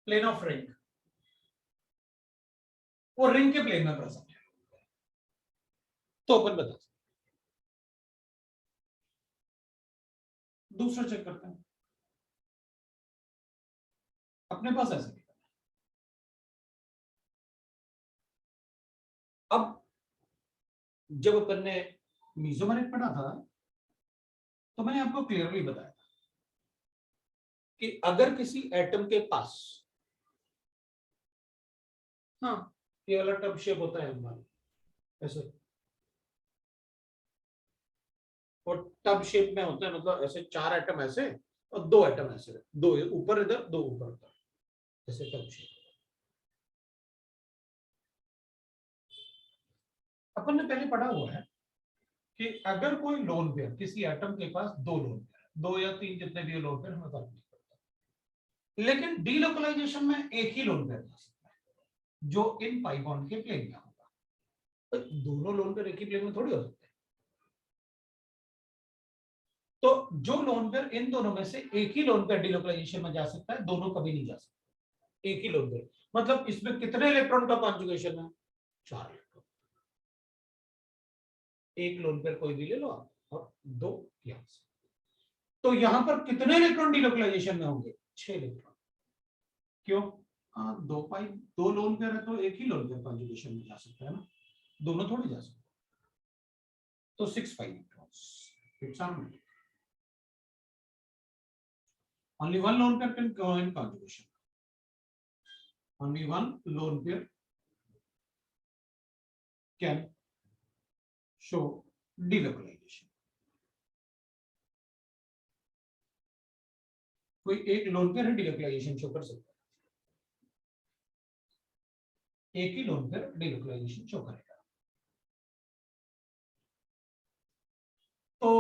plane of ring. वो रिंग के प्लेन में प्रेजेंट है। तो अपन बता सकते, दूसरा चेक करते हैं। अपने पास ऐसे लिखा है। अब जब अपन ने मीसोमेरिक पढ़ा था तो मैंने आपको क्लियरली बताया था कि अगर किसी एटम के पास, हाँ ये वाला टब शेप होता है हमारा ऐसे, और टब शेप में होता है, मतलब ऐसे 4 एटम ऐसे और 2 एटम ऐसे, 2 ऊपर इधर 2 ऊपर उधर, ऐसे टब शेप। अपन ने पहले पढ़ा हुआ है कि अगर कोई लोन पेयर, किसी एटम के पास 2 लोन पेयर, 2 या 3 जितने भी लोन पेयर हमें फर्क नहीं पड़ता, लेकिन डीलोकलाइजेशन में एक ही लोन पेयर जा सकता है जो इन पाई बॉन्ड के प्लेन में होगा। तो दोनों लोन पेयर एक ही प्लेन में थोड़ी हो सकते हैं। तो जो लोन पेयर इन दोनों में से एक ही लोन पेयर डीलोकलाइजेशन में जा सकता है, दोनों कभी नहीं जा सकते। एक ही लोन पेयर, मतलब इसमें कितने इलेक्ट्रॉन का कॉन्जुगेशन है? 4 इलेक्ट्रॉन। एक लोन पेयर कोई भी ले लो आप, और 2 यहां से। तो यहां पर कितने इलेक्ट्रॉन डीलोकलाइजेशन में होंगे? 6 इलेक्ट्रॉन। क्यों? दो लोन पेयर है तो एक ही लोन पेयर कॉन्जुगेशन में जा सकता है ना, दोनों थोड़ी जा सकते। तो 6 pi electrons, it's orbital. Only one lone pair can go in conjugation. Only one lone pair can show delocalization. कोई एक लोन पेयर delocalization शो कर सकता है, एक ही लोन पेयर delocalization शो करेगा। तो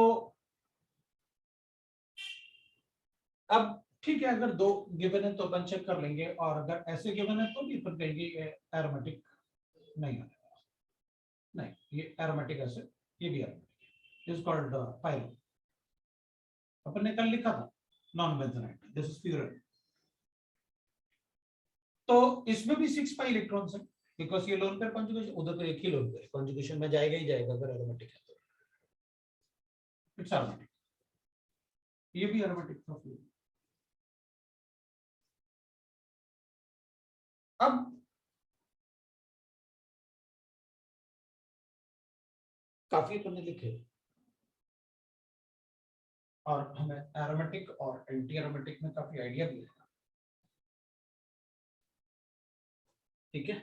अब ठीक है, अगर 2 गिवन है तो अपन चेक कर लेंगे, और अगर ऐसे गिवन है तो भी अपन कहेंगे ये एरोमेटिक नहीं है, नहीं ये एरोमेटिक ऐसे, ये भी एरोमेटिक, इज कॉल्ड पायरो। अपन ने कल लिखा था नॉन बेंजोनाइट, दिस इज फ्यूरन। तो इसमें भी 6 पाई इलेक्ट्रॉन्स है, बिकॉज ये लोन पेयर कॉन्जुगेशन, उधर तो एक ही लोन पेयर कॉन्जुगेशन में जाएगा ही जाएगा अगर एरोमेटिक है तो। इट्स एरोमेटिक, ये भी एरोमेटिक था। अब काफी अपन ने लिखे, और हमें एरोमेटिक और एंटी एरोमेटिक में काफी आइडिया भी है, ठीक है।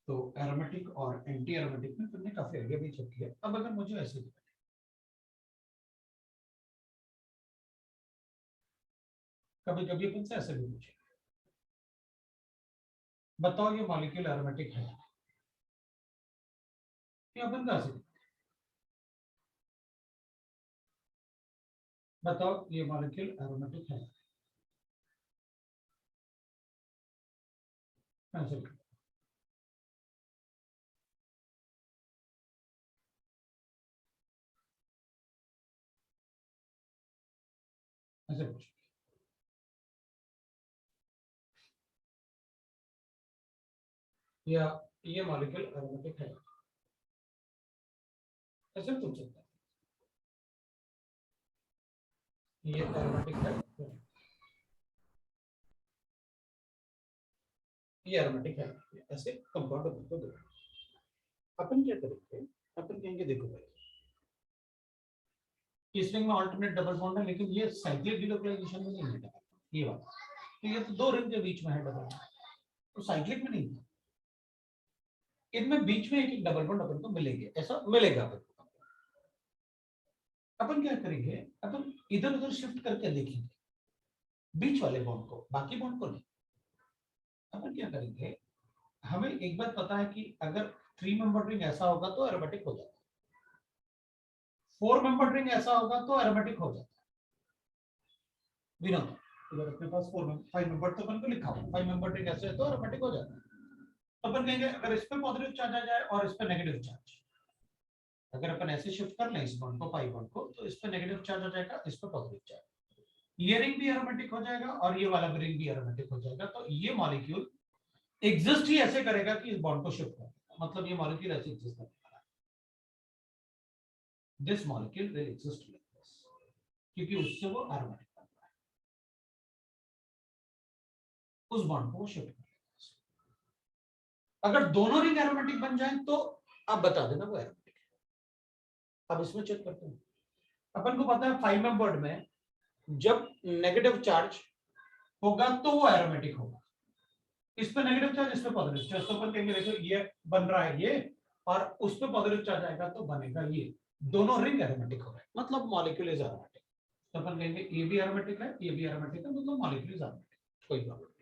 तो एरोमेटिक और एंटी एरोमेटिक में तुमने काफी आइडिया भी चेक किया। अब अगर मुझे ऐसे कभी कभी अपन से ऐसे भी पूछे, बताओ ये मॉलिक्यूल एरोमेटिक है, ये अपन कहां से, बताओ ये मॉलिक्यूल एरोमेटिक है, आंसर करो। ऐसे पूछो, या ये मॉलिक्यूल एरोमेटिक है, ऐसे पूछ सकता है, ये एरोमेटिक है, ये एरोमेटिक है, ऐसे कंपाउंड अपन को दो। अपन क्या करेंगे, अपन कहेंगे देखो भाई इस रिंग में ऑल्टरनेट डबल बॉन्ड है, लेकिन ये साइक्लिक डिलोकलाइजेशन में नहीं है डबल, ये वाला, तो ये तो दो रिंग के बीच में है डबल बॉन्ड, तो साइक्लिक में नहीं है, इनमें बीच में एक एक डबल बॉन्ड अपन को मिलेंगे, ऐसा मिलेगा अपन को। अपन क्या करेंगे, अपन इधर उधर शिफ्ट करके देखेंगे बीच वाले बॉन्ड को, बाकी बॉन्ड को नहीं। अपन क्या करेंगे, हमें एक बात पता है कि अगर 3 मेंबर रिंग ऐसा होगा तो एरोमेटिक हो जाता है, 4 मेंबर रिंग ऐसा होगा तो एरोमेटिक हो जाता है। विनोद, अगर अपने पास 5 मेंबर तो अपन को लिखा हो, 5 मेंबर रिंग ऐसे है तो एरोमेटिक हो जाता है। तो अपन कहेंगे अगर इस पे पॉजिटिव चार्ज आ जाए और इस पे नेगेटिव चार्ज, अगर अपन ऐसे शिफ्ट कर लें इस बॉन्ड को, पाई बॉन्ड को, तो इस पे नेगेटिव चार्ज हो जाएगा, इस पे पॉजिटिव चार्ज, ये रिंग भी एरोमेटिक हो जाएगा और ये वाला रिंग भी एरोमेटिक हो जाएगा। तो ये मॉलिक्यूल एग्जिस्ट ही ऐसे करेगा कि इस बॉन्ड को शिफ्ट करेगा, मतलब ये मॉलिक्यूल ऐसे एग्जिस्ट करेगा, this molecule will exist like this, क्योंकि उससे वो एरोमेटिक बनता है, उस बॉन्ड को वो शिफ्ट करेगा। अगर दोनों रिंग एरोमेटिक बन जाए तो आप बता देना वो एरोमेटिक है। अब इसमें चेक करते हैं, अपन को पता है 5 मेंबर्ड में जब नेगेटिव चार्ज होगा तो वो एरोमेटिक होगा, इस पे नेगेटिव चार्ज, इस पे पॉजिटिव चार्ज, तो अपन कहेंगे देखो ये बन रहा है ये, और उस पे पॉजिटिव चार्ज आएगा तो बनेगा ये, दोनों रिंग एरोमेटिक हो रहे हैं, मतलब मॉलिक्यूल इज एरोमेटिक। तो अपन कहेंगे ये भी एरोमेटिक है, ये भी एरोमेटिक है, मतलब मॉलिक्यूल इज एरोमेटिक, कोई प्रॉब्लम नहीं।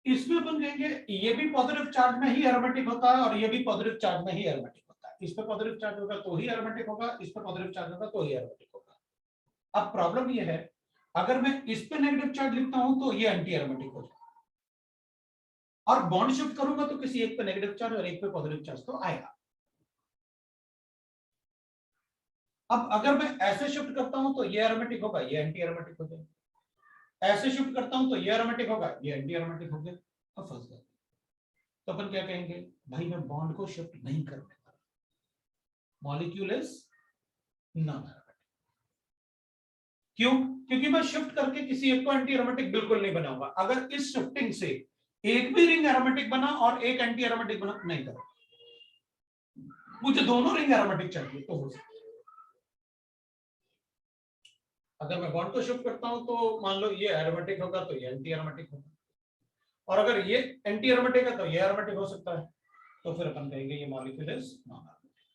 इसमें अपन कहेंगे ये भी पॉजिटिव चार्ज में ही एरोमेटिक होता है और ये भी पॉजिटिव चार्ज में ही एरोमेटिक होता है, इस पे पॉजिटिव चार्ज होगा तो ही एरोमेटिक होगा, इस पे पॉजिटिव चार्ज होगा तो ही एरोमेटिक होगा। अब प्रॉब्लम ये है, अगर मैं इस पे नेगेटिव चार्ज लिखता हूं तो ये एंटी एरोमेटिक हो जाएगा, और बॉन्ड शिफ्ट करूंगा तो किसी एक पे नेगेटिव चार्ज और एक पे पॉजिटिव चार्ज तो आएगा। अब अगर मैं ऐसे शिफ्ट करता हूं तो ये एरोमेटिक होगा, ये एंटी एरोमेटिक हो जाएगा, ऐसे शिफ्ट करता हूं तो ये एरोमेटिक होगा, ये एंटी एरोमेटिक हो गया। अब फंस गए, तो अपन क्या कहेंगे, भाई मैं बॉन्ड को शिफ्ट नहीं करने वाला, मॉलिक्यूल इज नॉन एरोमेटिक। क्यों? क्योंकि मैं शिफ्ट करके किसी एक को एंटी एरोमेटिक बिल्कुल नहीं बनाऊंगा, अगर इस शिफ्टिंग से एक भी रिंग एरोमेटिक बना और एक एंटी एरोमेटिक बना, नहीं करो, मुझे दोनों रिंग एरोमेटिक चाहिए तो हो सकता है। अगर मैं बॉन्ड को शिफ्ट करता हूं तो मान लो ये एरोमेटिक होगा तो ये एंटी एरोमेटिक होगा, और अगर ये एंटी एरोमेटिक है तो ये एरोमेटिक हो सकता है, तो फिर अपन कहेंगे ये मॉलिक्यूल इज नॉन एरोमेटिक।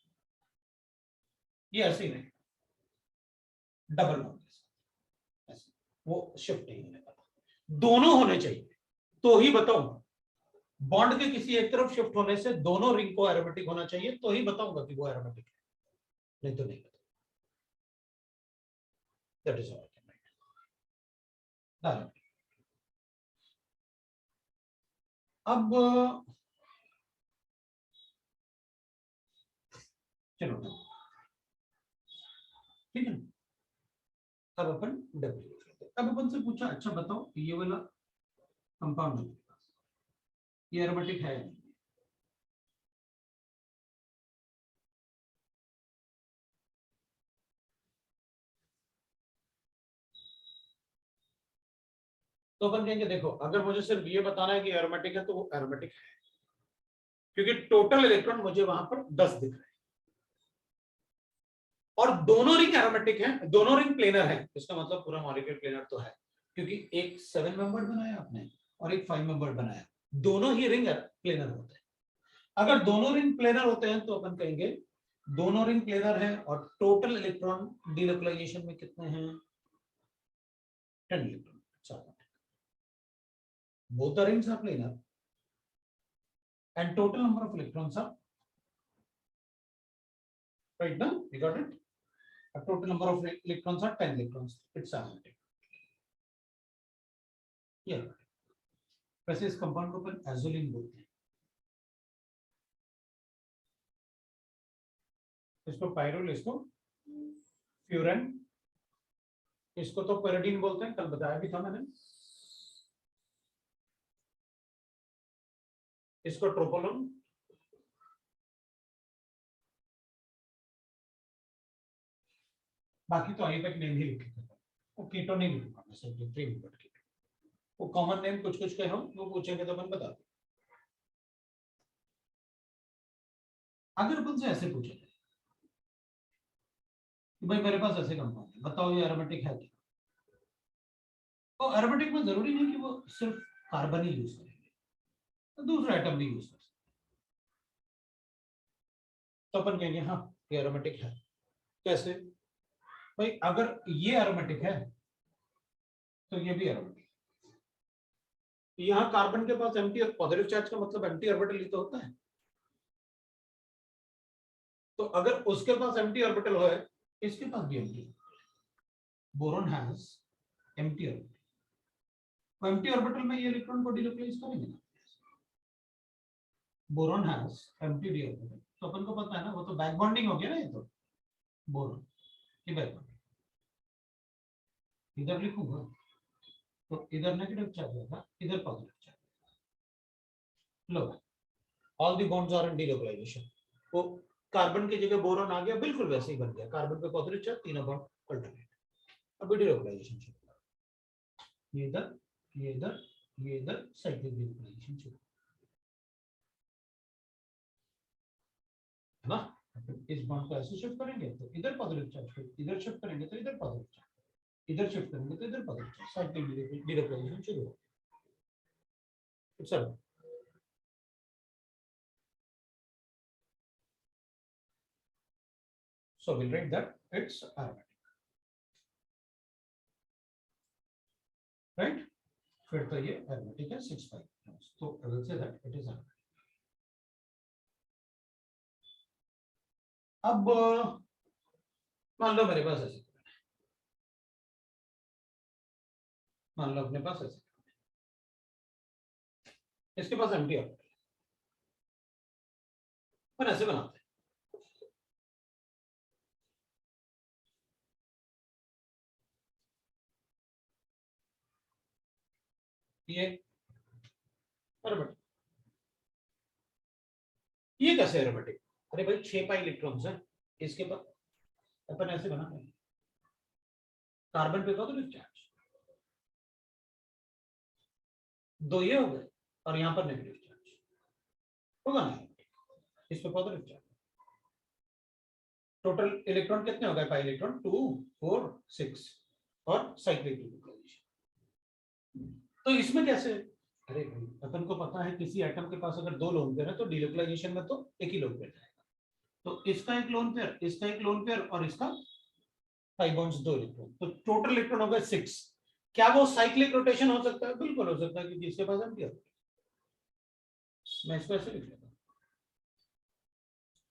ये ऐसे ही नहीं, डबल बॉन्ड ऐसे वो शिफ्ट नहीं होने वाला, दोनों होने चाहिए तो ही बताऊंगा। बॉन्ड के किसी एक तरफ शिफ्ट होने से दोनों रिंग को एरोमेटिक होना चाहिए तो ही बताऊंगा कि वो एरोमेटिक है, नहीं तो नहीं बताऊंगा। That is all. अब चलो ठीक है, अब अपन डब्ल्यू, अब अपन से पूछा अच्छा बताओ ये वाला कंपाउंड ये एरोमेटिक है, तो अपन कहेंगे देखो अगर मुझे सिर्फ ये बताना है कि एरोमेटिक है तो वो एरोमेटिक है, क्योंकि टोटल इलेक्ट्रॉन मुझे वहां पर 10 दिख रहे हैं और दोनों रिंग एरोमेटिक हैं, दोनों रिंग प्लेनर हैं, इसका मतलब पूरा मॉलिक्यूल प्लेनर तो है, क्योंकि एक 7 मेंबर बनाया आपने और एक 5 मेंबर बनाया, दोनों ही रिंग प्लेनर होते हैं। अगर दोनों रिंग प्लेनर होते हैं तो अपन कहेंगे दोनों रिंग प्लेनर है और टोटल इलेक्ट्रॉन डिलोकलाइजेशन में कितने हैं, 10 electron. It's aromatic. Both the rings are planar, and total number of electrons are right now. You got it? A total number of electrons are 10 electrons. It's aromatic. Yeah. वैसे इस compound को अपन एजोलिन बोलते हैं. इसको pyrrole, इसको furan, इसको तो pyridine बोलते हैं, कल बताया भी था मैंने. इसको ट्रोपोलोन, बाकी तो आगे तक नेम ही लिखे थे. वो कीटो नहीं लिखूंगा मैं, सिर्फ 3 मिनट की. वो कॉमन नेम कुछ कुछ के हो, वो पूछेंगे तो अपन बता दें. अगर अपन से ऐसे पूछे कि भाई मेरे पास ऐसे कंपाउंड है, बताओ ये एरोमेटिक है क्या? तो एरोमेटिक में जरूरी नहीं कि वो सिर्फ कार्बन ही यूज करेंगे, तो दूसरा एटम भी यूज कर सकते. तो अपन कहेंगे हाँ ये एरोमेटिक है. कैसे भाई? अगर ये एरोमेटिक है तो ये भी एरोमेटिक. यहाँ कार्बन के पास एम्प्टी पॉजिटिव चार्ज का मतलब एम्प्टी ऑर्बिटल ही तो होता है. तो अगर उसके पास एम्प्टी ऑर्बिटल हो, इसके पास भी empty. Boron has empty orbital. तो एम्प्टी ऑर्बिटल में ये इलेक्ट्रॉन को डिलोकलाइज करेंगे ना. Boron has empty D orbital. तो अपन को पता है ना, वो तो बैक बॉन्डिंग हो गया ना. ये तो बोरॉन की बैक बॉन्डिंग. इधर लिखूंगा तो इधर नेगेटिव चार्ज होगा, इधर पॉजिटिव चार्ज. लो, all the bonds are in delocalization. वो कार्बन की जगह बोरॉन आ गया, बिल्कुल वैसे ही बन गया. कार्बन पे पॉजिटिव चार्ज, तीनों बॉन्ड अल्टरनेट. अब डिलोकलाइजेशन शुरू. ये इधर, ये इधर, ये इधर, साइक्लिक डिलोकलाइजेशन शुरू है ना. इस बॉन्ड को ऐसे शिफ्ट करेंगे तो इधर पॉजिटिव चार्ज, इधर शिफ्ट करेंगे तो इधर पॉजिटिव चार्ज, इधर शिफ्ट करेंगे तो इधर पॉजिटिव चार्ज. साइक्लिक डिलोकलाइजेशन शुरू हो. चलो, so we'll write that it's aromatic, right? फिर तो ये aromatic है 6,5. तो I will say that it is aromatic. अब मान लो मेरे पास ऐसे, मान लो अपने पास ऐसे, इसके पास एम्प्टी ऑर्बिटल. पर ऐसे बनाते हैं. ये एरोमेटिक. ये कैसे एरोमेटिक? अरे भाई 6 पाई इलेक्ट्रॉन्स है इसके पास. अपन ऐसे बनाते हैं. कार्बन पे पॉजिटिव चार्ज, दो ये हो गए, और यहां पर नेगेटिव चार्ज होगा ना. इस पे पॉजिटिव चार्ज. टोटल इलेक्ट्रॉन कितने हो गए? पाई इलेक्ट्रॉन 2, 4, 6 और साइक्लिक डिलोकलाइजेशन. तो इसमें कैसे? अरे भाई अपन को पता है किसी एटम के पास अगर 2 लोन पेयर है तो डिलोकलाइजेशन में तो एक ही लोन पेयर जाएगा. तो इसका एक लोन पेयर, इसका एक लोन पेयर, और इसका 5 बॉन्ड्स 2 इलेक्ट्रॉन. तो टोटल इलेक्ट्रॉन हो गए 6. क्या वो साइक्लिक रोटेशन हो सकता है? बिल्कुल हो सकता है, क्योंकि इसके पास एम्प्टी ऑर्बिटल. मैं इसको ऐसे लिख लेता हूं,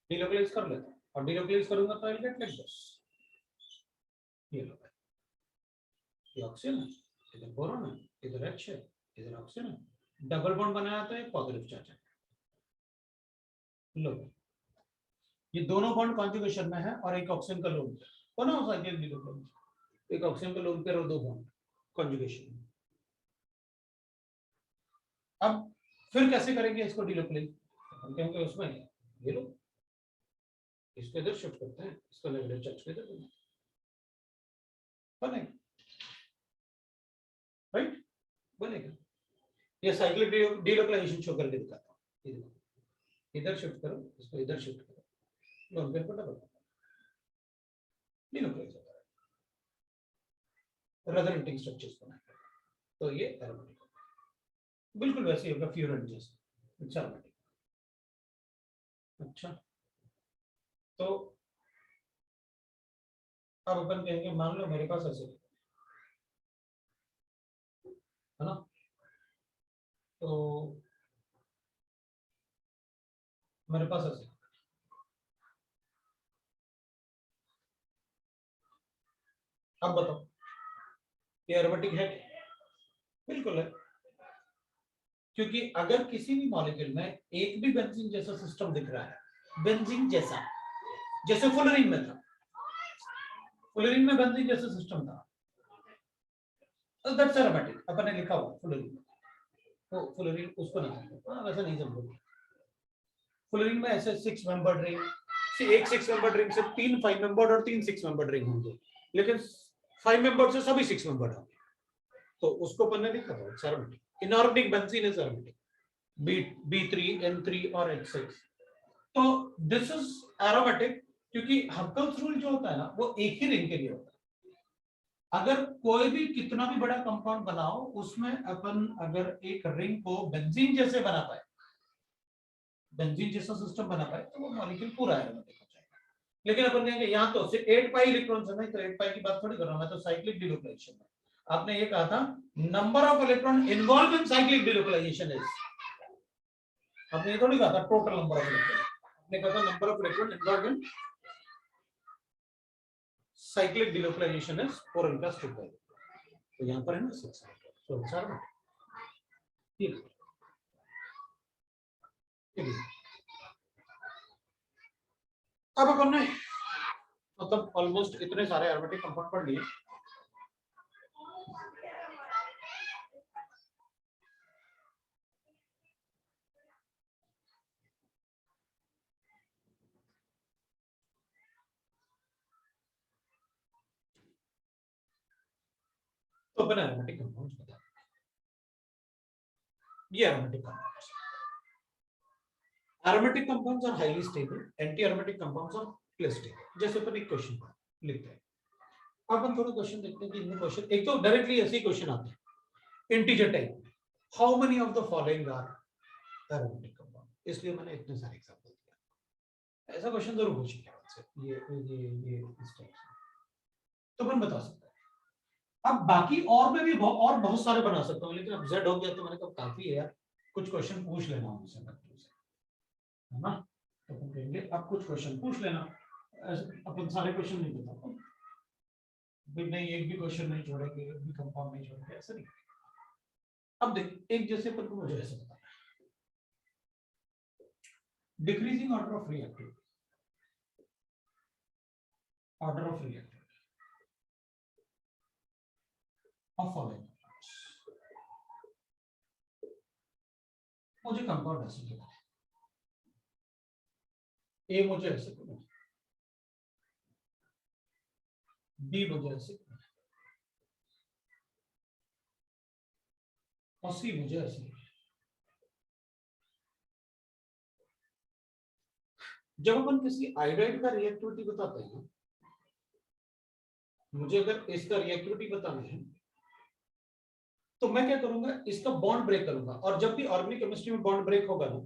डिलोकलाइज कर लेता हूं, और डिलोकलाइज करूंगा तो I will get like this. ये लो, ये ऑक्सीजन है, इधर बोरॉन है, इधर H है, इधर ऑक्सीजन है. डबल बॉन्ड बनाया तो एक पॉजिटिव चार्ज है. लो, ये दोनों बॉन्ड कॉन्जुगेशन में है, और एक ऑक्सीजन का लोन पेयर बना हो सकता है. एक ऑक्सीजन का लोन पेयर और 2 बॉन्ड कॉन्जुगेशन. अब फिर कैसे करेंगे इसको डिलोकलाइज? हम कहेंगे उसमें ये लो, इसको इधर शिफ्ट करते हैं, इसको नेगेटिव चार्ज को इधर बनेगा. राइट, बनेगा. ये साइक्लिक डिलोकलाइजेशन शो करके दिखाता हूं. इधर शिफ्ट करो, इसको इधर शिफ्ट करो, लोन पेयर को डबल डिलोकलाइज होता है. रेजोनेटिंग स्ट्रक्चर्स बनाएगा. तो ये एरोमेटिक बिल्कुल वैसे ही होगा फ्यूरन जैसे. अच्छा एरोमेटिक. अच्छा, तो अब अपन कहेंगे मान लो मेरे पास ऐसे है ना। तो मेरे पास ऐसे अब बताओ ये एरोमेटिक है क्या? बिल्कुल है, क्योंकि अगर किसी भी मॉलिक्यूल में एक भी बेंजीन जैसा सिस्टम दिख रहा है, बेंजीन जैसा, जैसे फुलरीन में था, फुलरीन में बेंजीन जैसा सिस्टम था, दैट्स एरोमेटिक। अपन ने लिखा हुआ फुलरीन, तो फुलरीन उसको नहीं, हाँ वैसा नहीं समझोगे। फुलरीन में ऐसे 6 मेंबर्ड रिंग से, एक 6 मेंबर्ड रिंग से 3 5 मेंबर्ड और 3 6 मेंबर्ड रिंग होंगे, लेकिन 5 मेंबर्ड से सभी 6 मेंबर्ड होंगे, तो उसको अपन ने लिखा हुआ aromatic. Inorganic benzene is aromatic, B3 N3 और H6। तो दिस इज एरोमेटिक, क्योंकि हक्कल्स रूल जो होता है ना वो एक ही रिंग के लिए होता है। अगर कोई भी कितना भी बड़ा कंपाउंड बनाओ, उसमें अपन अगर एक रिंग को बेंजीन जैसे बना पाए, बेंजीन जैसा सिस्टम बना पाए, तो वो मॉलिक्यूल पूरा एरोमेटिक हो जाएगा। लेकिन अपन कहेंगे यहाँ तो 8 पाई इलेक्ट्रॉन्स है, नहीं तो 8 पाई की बात थोड़ी कर रहा हूं मैं, तो साइक्लिक डिलोकलाइजेशन है। आपने ये कहा था number of electron involve in cyclic delocalisation is, आपने ये थोड़ी कहा था टोटल नंबर ऑफ इलेक्ट्रॉन, आपने कहा था number of electron involve in cyclic delocalisation is 4 n + 2 पाई। तो यहाँ पर है ना 6, तो 4 ठीक है। अब अपन ने मतलब ऑलमोस्ट इतने सारे एरोमेटिक कंपाउंड पढ़ लिए। तो अपन एरोमेटिक कंपाउंड्स बता, ये aromatic compounds, aromatic compounds are highly stable, anti aromatic compounds are less stable. जैसे अपन एक क्वेश्चन लिखते हैं, अपन थोड़ा क्वेश्चन देखते हैं कि इनमें क्वेश्चन, एक तो डायरेक्टली ऐसे ही क्वेश्चन आते हैं integer type, how many of the following are aromatic compound, इसलिए मैंने इतने सारे एग्जांपल दिया। ऐसा क्वेश्चन जरूर पूछेंगे आपसे, ये इस टाइप से, तो अपन बता सकते हैं। अब बाकी और में भी और बहुत सारे बना सकता हूँ, लेकिन अब जेड हो गया तो मैंने कहा काफी है यार, कुछ क्वेश्चन पूछ लेना उनसे बच्चों से, है ना। तो अपन कहेंगे अब कुछ क्वेश्चन पूछ लेना, अपन सारे क्वेश्चन नहीं बता, नहीं एक भी क्वेश्चन नहीं छोड़ेंगे, एक भी कंपाउंड नहीं छोड़ेंगे, ऐसा नहीं। अब देख एक जैसे अपन को मुझे ऐसे बताना है, decreasing order of reactivity, order of reactivity of following, मुझे कंपाउंड ऐसे लिखना है, ए मुझे ऐसे करना है, बी मुझे ऐसे करना है, और सी मुझे ऐसे करना है। जब अपन किसी आयोडाइड का रिएक्टिविटी बताते हैं, मुझे अगर इसका रिएक्टिविटी बताना है, तो मैं क्या करूंगा, इसका बॉन्ड ब्रेक करूंगा, और जब भी ऑर्गेनिक केमिस्ट्री में बॉन्ड ब्रेक होगा ना,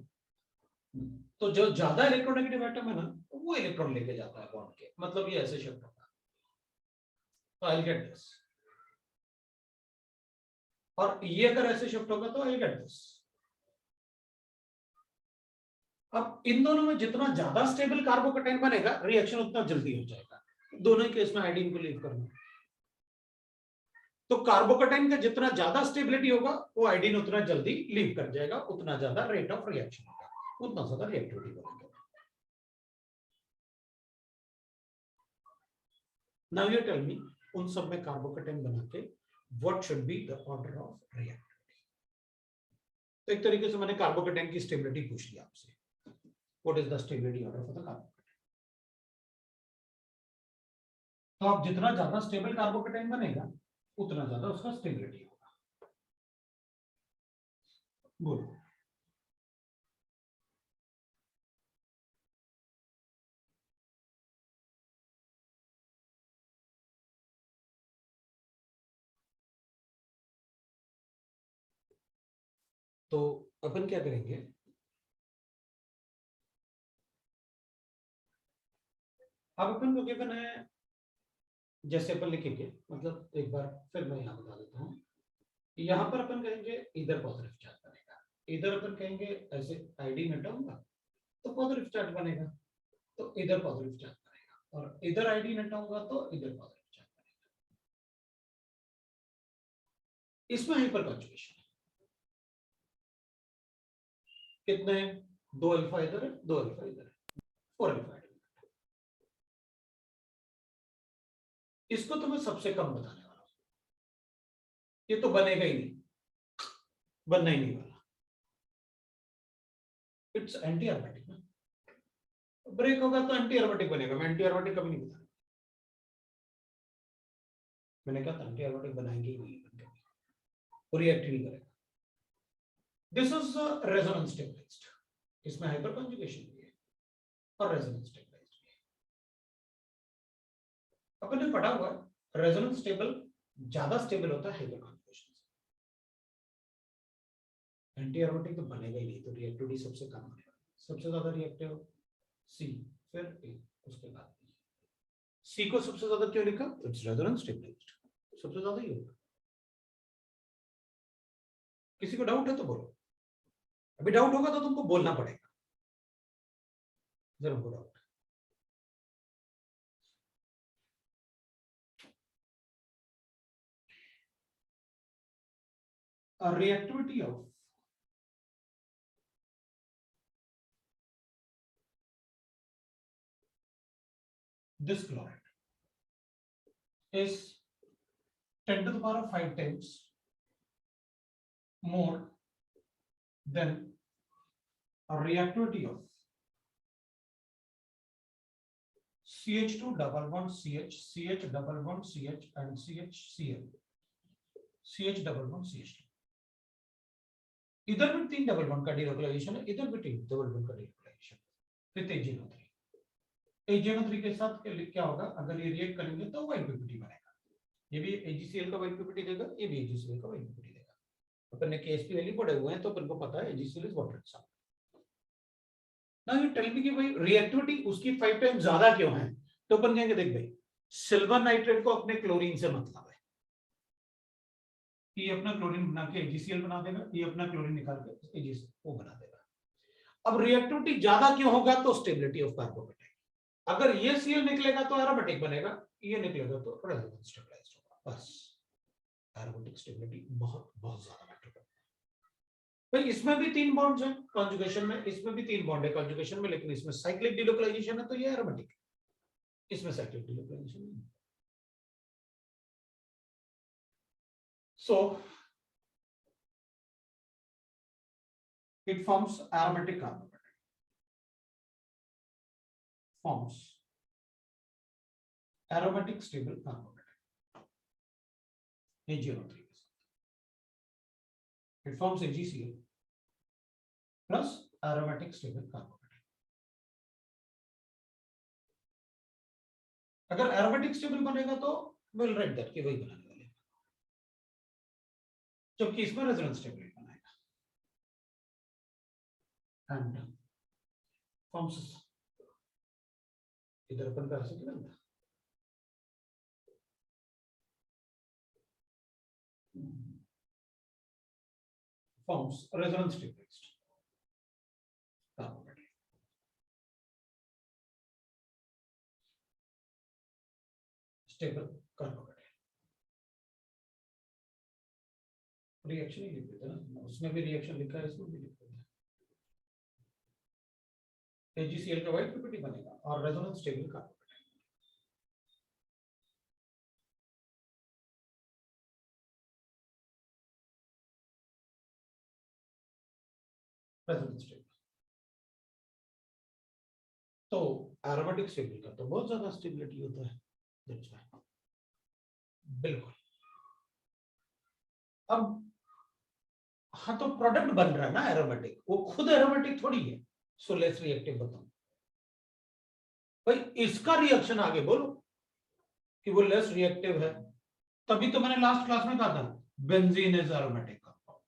तो जो ज्यादा इलेक्ट्रोनेगेटिव एटम है ना, वो इलेक्ट्रॉन लेके जाता है बॉन्ड के, मतलब ये ऐसे शिफ्ट होगा, तो आई गेट दिस, और ये अगर ऐसे शिफ्ट होगा तो आई गेट दिस। अब इन दोनों में जितना ज्यादा स्टेबल कार्बोकेटाइन बनेगा, रिएक्शन उतना जल्दी हो जाएगा, दोनों केस में आयोडीन को लीव करना, तो कार्बोकेटाइन का जितना ज्यादा स्टेबिलिटी होगा, वो आयोडीन उतना जल्दी लीव कर जाएगा, उतना ज्यादा रेट ऑफ रिएक्शन होगा, उतना ज्यादा रिएक्टिविटी बनेगा। नाउ यू टेल मी, उन सब में कार्बोकेटाइन बना के what should be the order of reactivity. तो एक तरीके से मैंने कार्बोकेटाइन की स्टेबिलिटी पूछ लिया आपसे, what is the stability order for the carbocation. तो आप जितना ज्यादा स्टेबल कार्बोकेटाइन बनेगा, उतना ज्यादा उसका स्टेबिलिटी होगा। बोलो। तो अपन क्या करेंगे, अब अपन को गिवन है, जैसे अपन लिखेंगे, मतलब एक बार फिर मैं यहाँ बता देता हूँ, यहाँ पर अपन कहेंगे इधर पॉजिटिव चार्ज बनेगा, इधर अपन कहेंगे ऐसे आईडी में होगा तो पॉजिटिव चार्ज बनेगा, तो इधर पॉजिटिव चार्ज बनेगा, और इधर आईडी नेट होगा तो इधर पॉजिटिव चार्ज बनेगा। इसमें हाइपर कॉन्जुगेशन है, कितने, 2 अल्फा इधर है, 2 अल्फा इधर है, 4 अल्फा। इसको तो मैं सबसे कम बताने वाला हूं, ये तो बनेगा ही नहीं, बनना ही नहीं वाला। इट्स एंटी एरोमेटिक ना, ब्रेक होगा तो एंटी एरोमेटिक बनेगा, मैं एंटी एरोमेटिक कभी नहीं बताऊंगा, मैंने कहा था एंटी एरोमेटिक बनाएंगे ही नहीं, वो रिएक्ट नहीं करेगा। दिस इज रेजोनेंस स्टेबलाइज्ड, इसमें हाइपर कॉन्जुगेशन भी है और रेजोनेंस स्टेबलाइज्ड भी है। अपन ने पढ़ा हुआ है रेजोनेंस स्टेबल ज्यादा स्टेबल होता है हाइपर कॉन्जुगेशन से, एंटी एरोमेटिक तो बनेगा ही नहीं, तो रिएक्टिविटी सबसे कम होने वाली, सबसे ज्यादा रिएक्टिव सी, फिर ए, उसके बाद सी को सबसे ज्यादा क्यों लिखा, इट्स रेजोनेंस स्टेबलाइज्ड, सबसे ज्यादा ही होगा। किसी को डाउट है तो बोलो, अभी डाउट होगा तो तुमको बोलना पड़ेगा, जरूर doubt. A reactivity of this chloride is 10 to the power of 5 times more than a reactivity of CH2 double bond CH, CH double bond CH and CHCl, CH double bond CH2। इधर भी 3 double bond का delocalisation है, इधर भी 3 double bond का delocalisation, फिर AgNO3, AgNO3 के साथ क्या होगा, अगर ये रिएक्ट करेंगे तो वाइट पीपीटी बनेगा, ये भी AgCl का वाइट पीपीटी देगा, ये भी AgCl का वाइट पीपीटी देगा। अपन ने KSP वैल्यू पढ़े हुए हैं तो अपन को पता है AgCl is water salt. Now you tell me कि भाई रिएक्टिविटी उसकी 5 टाइम ज्यादा क्यों है, तो अपन कहेंगे देख भाई सिल्वर नाइट्रेट को अपने क्लोरीन से मतलब है, ये अपना क्लोरीन बना के AgCl बना देगा, ये अपना क्लोरीन निकाल के AgCO बना देगा। अब रिएक्टिविटी ज्यादा क्यों होगा, तो स्टेबिलिटी ऑफ कार्बोकेटाइन, अगर ये Cl निकलेगा तो एरोमेटिक बनेगा, ये निकलेगा तो रेजोनेंस स्टेबलाइज्ड होगा, बस एरोमेटिक स्टेबिलिटी बहुत बहुत ज्यादा मैटर करता है। भाई इसमें भी 3 बॉन्ड्स हैं कॉन्जुगेशन में, इसमें भी 3 बॉन्ड है कॉन्जुगेशन में, लेकिन इसमें साइक्लिक डिलोकलाइजेशन है तो ये एरोमेटिक, इसमें साइक्लिक डिलोकलाइजेशन नहीं। So it forms aromatic carbocation, forms aromatic stable carbocation, AgNO3 के साथ, it forms AgCl plus aromatic stable carbocation। अगर aromatic stable बनेगा तो we'll write that कि वही बनाने वाले, जबकि इसमें रेजोनेंस स्टेबल बनाएगा एंड फॉर्म्स, इधर अपन का ऐसे क्या था, forms resonance stabilized carbocation, stable carbocation. Reaction ही लिख देते ना, उसमें भी रिएक्शन लिखा है, इसमें भी लिख देते हैं, AgCl का वाइट पीपीटी बनेगा और resonance stable carbocation. Resonance stable तो एरोमेटिक स्टेबल का तो बहुत ज्यादा स्टेबिलिटी होता है, दैट्स व्हाई। बिल्कुल। अब हाँ तो प्रोडक्ट बन रहा है ना एरोमेटिक, वो खुद एरोमेटिक थोड़ी है, सो लेस रिएक्टिव बताऊं भाई, इसका रिएक्शन आगे बोलो कि वो लेस रिएक्टिव है, तभी तो मैंने लास्ट क्लास में कहा था benzene is aromatic compound,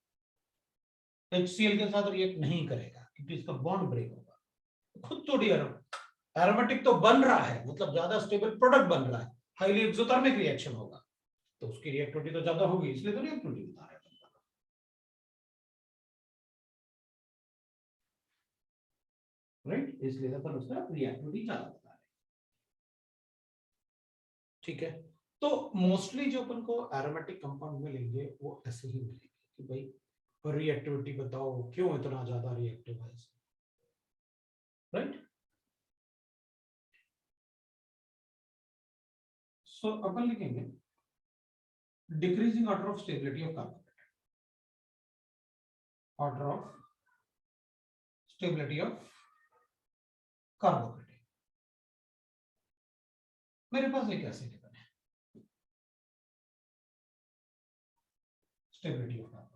HCl के साथ रिएक्ट नहीं करेगा क्योंकि इसका बॉन्ड ब्रेक होगा, खुद थोड़ी एरोमेटिक तो बन रहा है, मतलब ज्यादा स्टेबल प्रोडक्ट बन रहा है, हाईली एक्सोथर्मिक रिएक्शन होगा तो उसकी रिएक्टिविटी तो ज्यादा होगी, इसलिए तो रिएक्टिविटी बता रहा है। राइट, इसलिए अपन उसका रिएक्टिविटी ज्यादा बता रहे हैं। ठीक है, तो मोस्टली जो अपन को एरोमेटिक कंपाउंड मिलेंगे वो ऐसे ही मिलेंगे कि भाई रिएक्टिविटी बताओ, क्यों इतना ज्यादा रिएक्टिव है, राइट। सो अपन लिखेंगे decreasing order of stability of carbocation, order of stability of carbocation. मेरे पास एक ऐसे गिवन है, स्टेबिलिटी ऑफ कार्बोकेटाइन,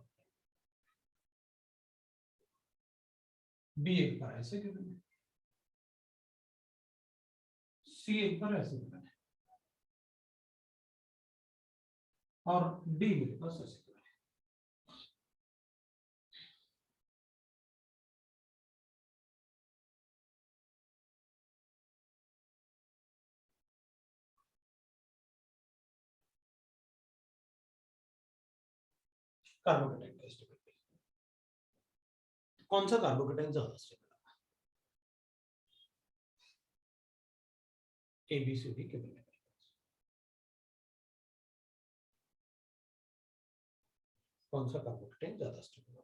बी एक बार ऐसे गिवन है, सी एक बार ऐसे गिवन है, और डी मेरे पास ऐसे गिवन है। कार्बोकेटाइन का स्टेबिलिटी, कौन सा कार्बोकेटाइन ज्यादा स्टेबल है? ए बी सी डी के मिले, कौन सा कार्बोकेटाइन ज्यादा स्टेबल है?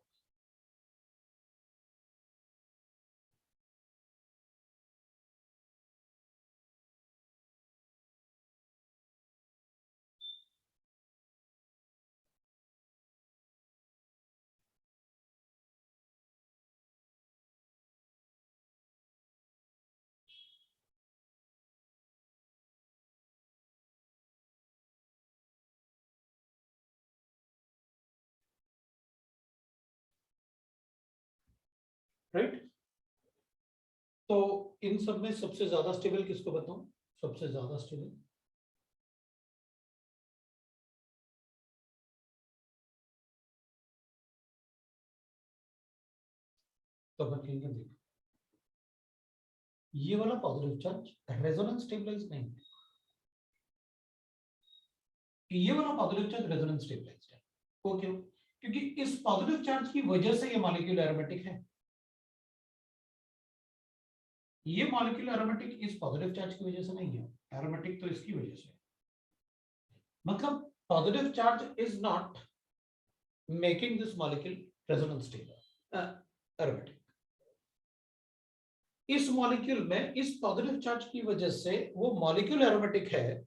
राइट, तो इन सब में सबसे ज्यादा स्टेबल किसको बताऊं? सबसे ज्यादा स्टेबल तो अपन कहेंगे देखो, ये वाला पॉजिटिव चार्ज रेजोनेंस स्टेबलाइज नहीं है, ये वाला पॉजिटिव चार्ज रेजोनेंस स्टेबलाइज्ड है। वो क्यों? क्योंकि इस पॉजिटिव चार्ज की वजह से ये मॉलिक्यूल एरोमेटिक है, ये मॉलिक्यूल एरोमेटिक इस पॉजिटिव चार्ज की वजह से नहीं है, एरोमेटिक तो इसकी वजह से है। मतलब positive charge is not making this molecule resonance stable aromatic. इस मॉलिक्यूल में इस पॉजिटिव चार्ज की वजह से वो मॉलिक्यूल एरोमेटिक है,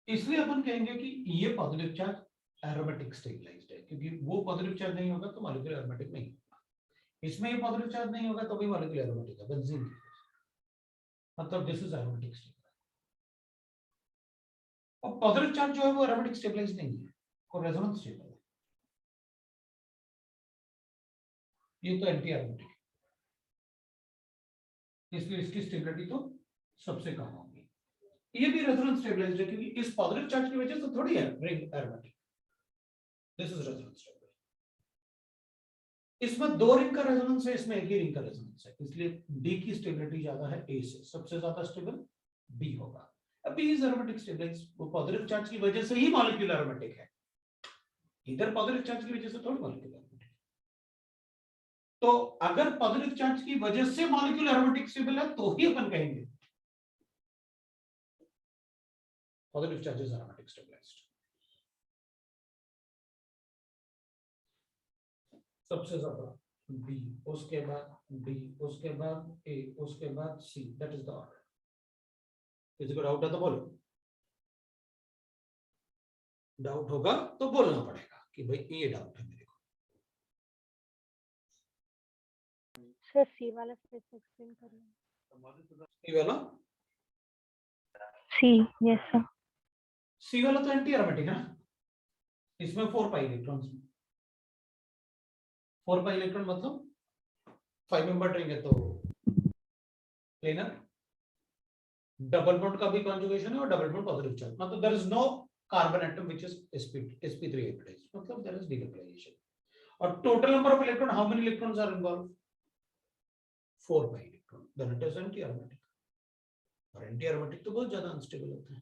इसलिए अपन कहेंगे कि ये पॉजिटिव चार्ज एरोमेटिक स्टेबलाइज्ड है, क्योंकि वो पॉजिटिव चार्ज नहीं होगा तो मॉलिक्यूल एरोमेटिक नहीं होगा, इसमें ये पॉजिटिव चार्ज नहीं होगा तो भी मॉलिक्यूल एरोमेटिक है, बेंजीन की। मतलब दिस इज एरोमेटिक स्टेबल। और पॉजिटिव चार्ज जो है वो एरोमेटिक स्टेबलाइज नहीं है, और रेजोनेंस स्टेबल है, ये तो एंटी एरोमेटिक है, इसलिए इसकी स्टेबिलिटी तो सबसे कम होगी। ये भी रेजोनेंस स्टेबलाइज्ड है, क्योंकि इस पॉजिटिव चार्ज की वजह से थोड़ी है ring aromatic, this is resonance stable. इसमें 2 रिंग का रेजोनेंस है, इसमें 1 ही रिंग का रेजोनेंस है, इसलिए डी की स्टेबिलिटी ज्यादा है ए से, सबसे ज्यादा स्टेबल बी होगा। अब बी इज एरोमेटिक स्टेबलाइज, वो पॉजिटिव चार्ज की वजह से ही मॉलिक्यूल एरोमेटिक है, इधर पॉजिटिव चार्ज की वजह से थोड़ी मॉलिक्यूल एरोमेटिक है। तो अगर पॉजिटिव चार्ज की वजह से मॉलिक्यूल एरोमेटिक स्टेबल है तो ही अपन कहेंगे positive charge is aromatic stabilized. सबसे ज्यादा बी, उसके बाद डी, उसके बाद ए, उसके बाद सी, दैट इज द ऑर्डर। किसी को डाउट है तो बोलो, डाउट होगा तो बोलना पड़ेगा कि भाई ये डाउट है मेरे को।
सर सी वाला फिर से एक्सप्लेन करिए।
सी वाला,
सी, यस सर।
सी वाला तो एंटी एरोमेटिक है ना, इसमें 4 पाई इलेक्ट्रॉन्स, 4 पाई इलेक्ट्रॉन मतलब 5 मेंबर रिंग है तो प्लेनर, डबल बॉन्ड का भी कॉन्जुगेशन है और डबल बॉन्ड पॉजिटिव चार्ज, मतलब there is no carbon atom which is sp3 hybridized, मतलब देयर इज डिकपलाइजेशन। और total number of electron, how many electrons are involve? 4 pi electron, then it is anti aromatic. और anti aromatic तो बहुत ज्यादा unstable होता है,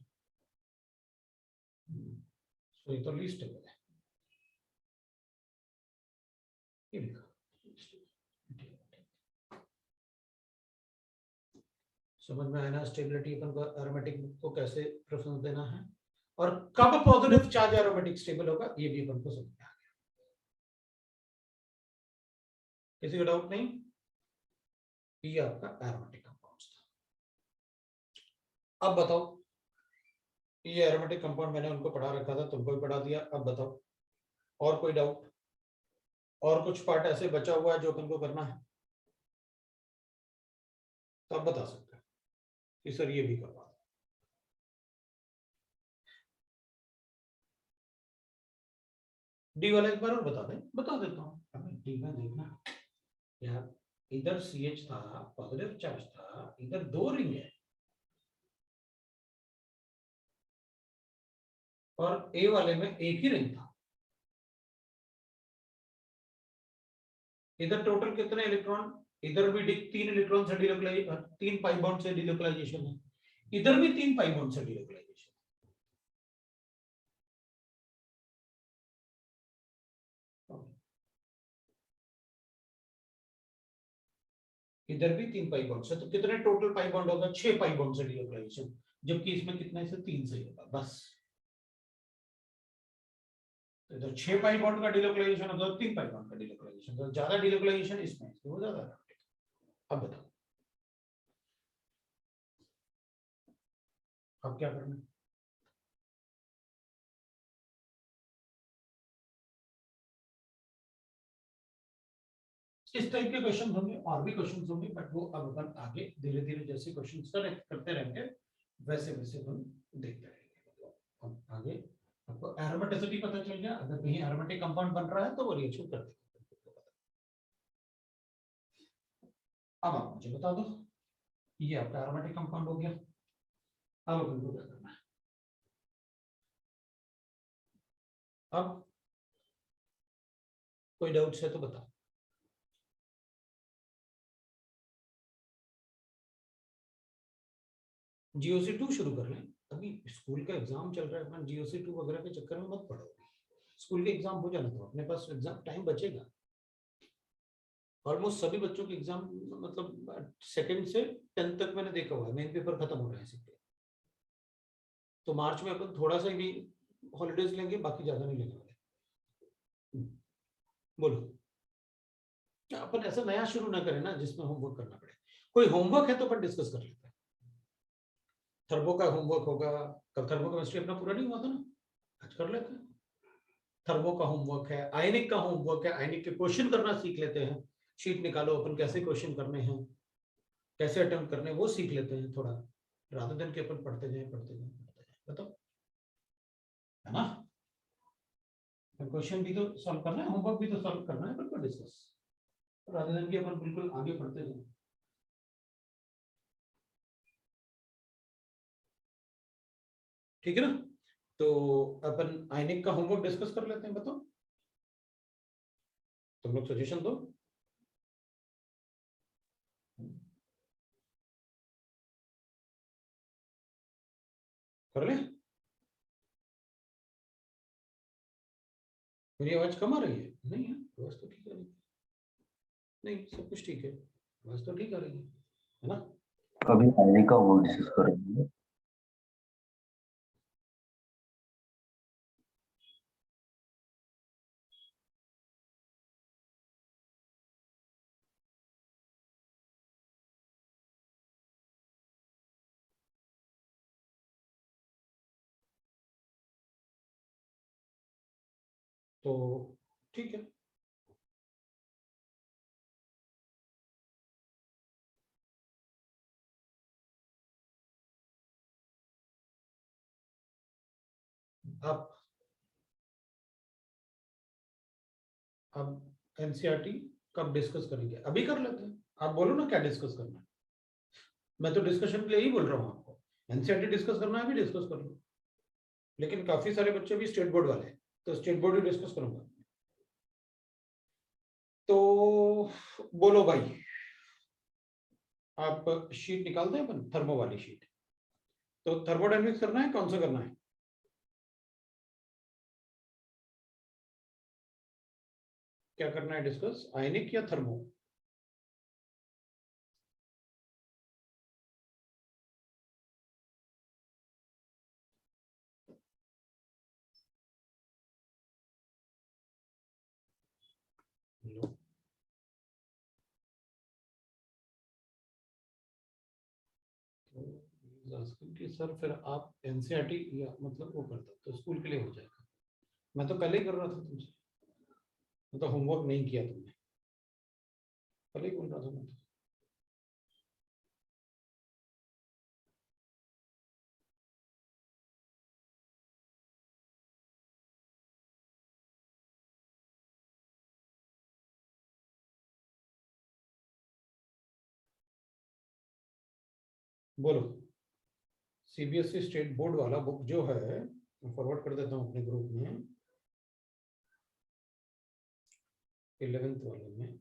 तो ये तो लीस्ट स्टेबल है, ये लिखा समझ में आया ना स्टेबिलिटी अपन को एरोमेटिक को कैसे प्रेफरेंस देना है और कब पॉजिटिव चार्ज एरोमेटिक स्टेबल होगा ये भी अपन को समझ में आ गया। किसी को डाउट नहीं? ये आपका एरोमेटिक कंपाउंड्स था। अब बताओ, ये एरोमेटिक कंपाउंड मैंने उनको पढ़ा रखा था, तुमको भी पढ़ा दिया। अब बताओ और कोई डाउट? और कुछ पार्ट ऐसे बचा हुआ है जो अपन को करना है तो आप बता सकते हैं कि सर ये भी करवा दो। डी वाला एक बार और बता दें, बता देता हूँ। डी में देखना यार, इधर CH था, पॉजिटिव चार्ज था, इधर 2 रिंग है और ए वाले में एक ही रिंग था। इधर टोटल कितने इलेक्ट्रॉन? इधर भी 3 इलेक्ट्रॉन से डिलोकलाइजेशन, 3 पाई बॉन्ड से डिलोकलाइजेशन है, इधर भी 3 पाई बॉन्ड से डिलोकलाइजेशन। इधर भी 3 पाई बॉन्ड से, तो कितने टोटल पाई बॉन्ड होगा? 6 पाई बॉन्ड से डिलोकलाइजेशन, जबकि इसमें कितने से 3 से ही होगा बस। तो इधर 6 पाई बॉन्ड का डिलोकलाइजेशन होगा, 3 पाई बॉन्ड का डिलोकलाइजेशन, तो ज्यादा डिलोकलाइजेशन इसमें, वो ज्यादा है। अब बताओ अब क्या करना है? इस टाइप के क्वेश्चन होंगे, और भी क्वेश्चन होंगे, बट वो अब अपन आगे धीरे धीरे जैसे क्वेश्चन करते रहेंगे वैसे वैसे अपन देखते रहेंगे। अब आगे आपको एरोमेटिसिटी पता चल गया, अगर कहीं एरोमेटिक कंपाउंड बन रहा है तो वो रिएक्शन करते हैं। अब आप मुझे बता दो, ये आपका एरोमेटिक कंपाउंड हो गया। अब अपन को क्या करना है? अब कोई डाउट्स है तो बताओ। GOC2 शुरू कर लें। अभी स्कूल का एग्जाम चल रहा है, अपन GOC2 वगैरह के चक्कर में मत पड़ो। स्कूल के एग्जाम हो जाने दो, अपने पास एग्जाम टाइम बचेगा। ऑलमोस्ट सभी बच्चों के एग्जाम मतलब 2nd से 10th तक मैंने देखा हुआ है, मेन पेपर खत्म हो रहा है इसके। तो मार्च में अपन थोड़ा सा ही हॉलीडेज लेंगे, बाकी ज्यादा नहीं लेने वाले। बोलो, अपन ऐसा नया शुरू ना करें ना जिसमें होमवर्क करना पड़े। कोई होमवर्क है तो अपन डिस्कस कर लेते हैं। थर्बो का होमवर्क होगा कल, थर्बो केमिस्ट्री अपना पूरा नहीं हुआ था ना, आज कर लेते हैं। थर्बो का होमवर्क है, आयनिक का होमवर्क है, आयनिक के क्वेश्चन करना सीख लेते हैं। शीट निकालो, अपन कैसे क्वेश्चन करने हैं, कैसे अटेम्प्ट करने हैं, वो सीख लेते हैं थोड़ा, रात दिन के अपन पढ़ते जाए पढ़ते जाए पढ़ते जाए। बताओ, है ना? क्वेश्चन भी तो सॉल्व करना है, होमवर्क भी तो सॉल्व करना है, बिल्कुल डिस्कस, रात दिन के अपन बिल्कुल आगे पढ़ते जाए। ठीक है ना? तो अपन आयनिक का होमवर्क डिस्कस कर लेते हैं। बताओ, तुम लोग सजेशन दो। कर ले। मेरी आवाज कम आ रही है? नहीं है, आवाज तो ठीक आ रही है। नहीं, सब कुछ ठीक है, आवाज तो ठीक आ रही है ना?
अभी आने का वो डिस्कस करेंगे।
तो ठीक है, आप अब एनसीईआरटी कब डिस्कस करेंगे? अभी कर लेते हैं। आप बोलो ना क्या डिस्कस करना है, मैं तो डिस्कशन के लिए ही बोल रहा हूँ आपको। एनसीईआरटी डिस्कस करना है, अभी डिस्कस कर लो। लेकिन काफी सारे बच्चे भी स्टेट बोर्ड वाले हैं, तो स्टेट बोर्ड ही डिस्कस करूंगा। तो बोलो भाई, आप शीट निकाल दें अपन, थर्मो वाली शीट। तो थर्मोडायनेमिक्स करना है, कौन सा करना है? क्या करना है डिस्कस, आयनिक या थर्मो? लो। कि सर फिर आप एनसीईआरटी या मतलब वो कर दो तो स्कूल के लिए हो जाएगा। मैं तो पहले ही कर रहा था तुमसे, मैं तो होमवर्क नहीं किया तुमने, पहले ही बोल रहा था मैं तो। बोलो, सीबीएसई स्टेट बोर्ड वाला बुक जो है, मैं फॉरवर्ड कर देता हूँ अपने ग्रुप में, 11th वाले में,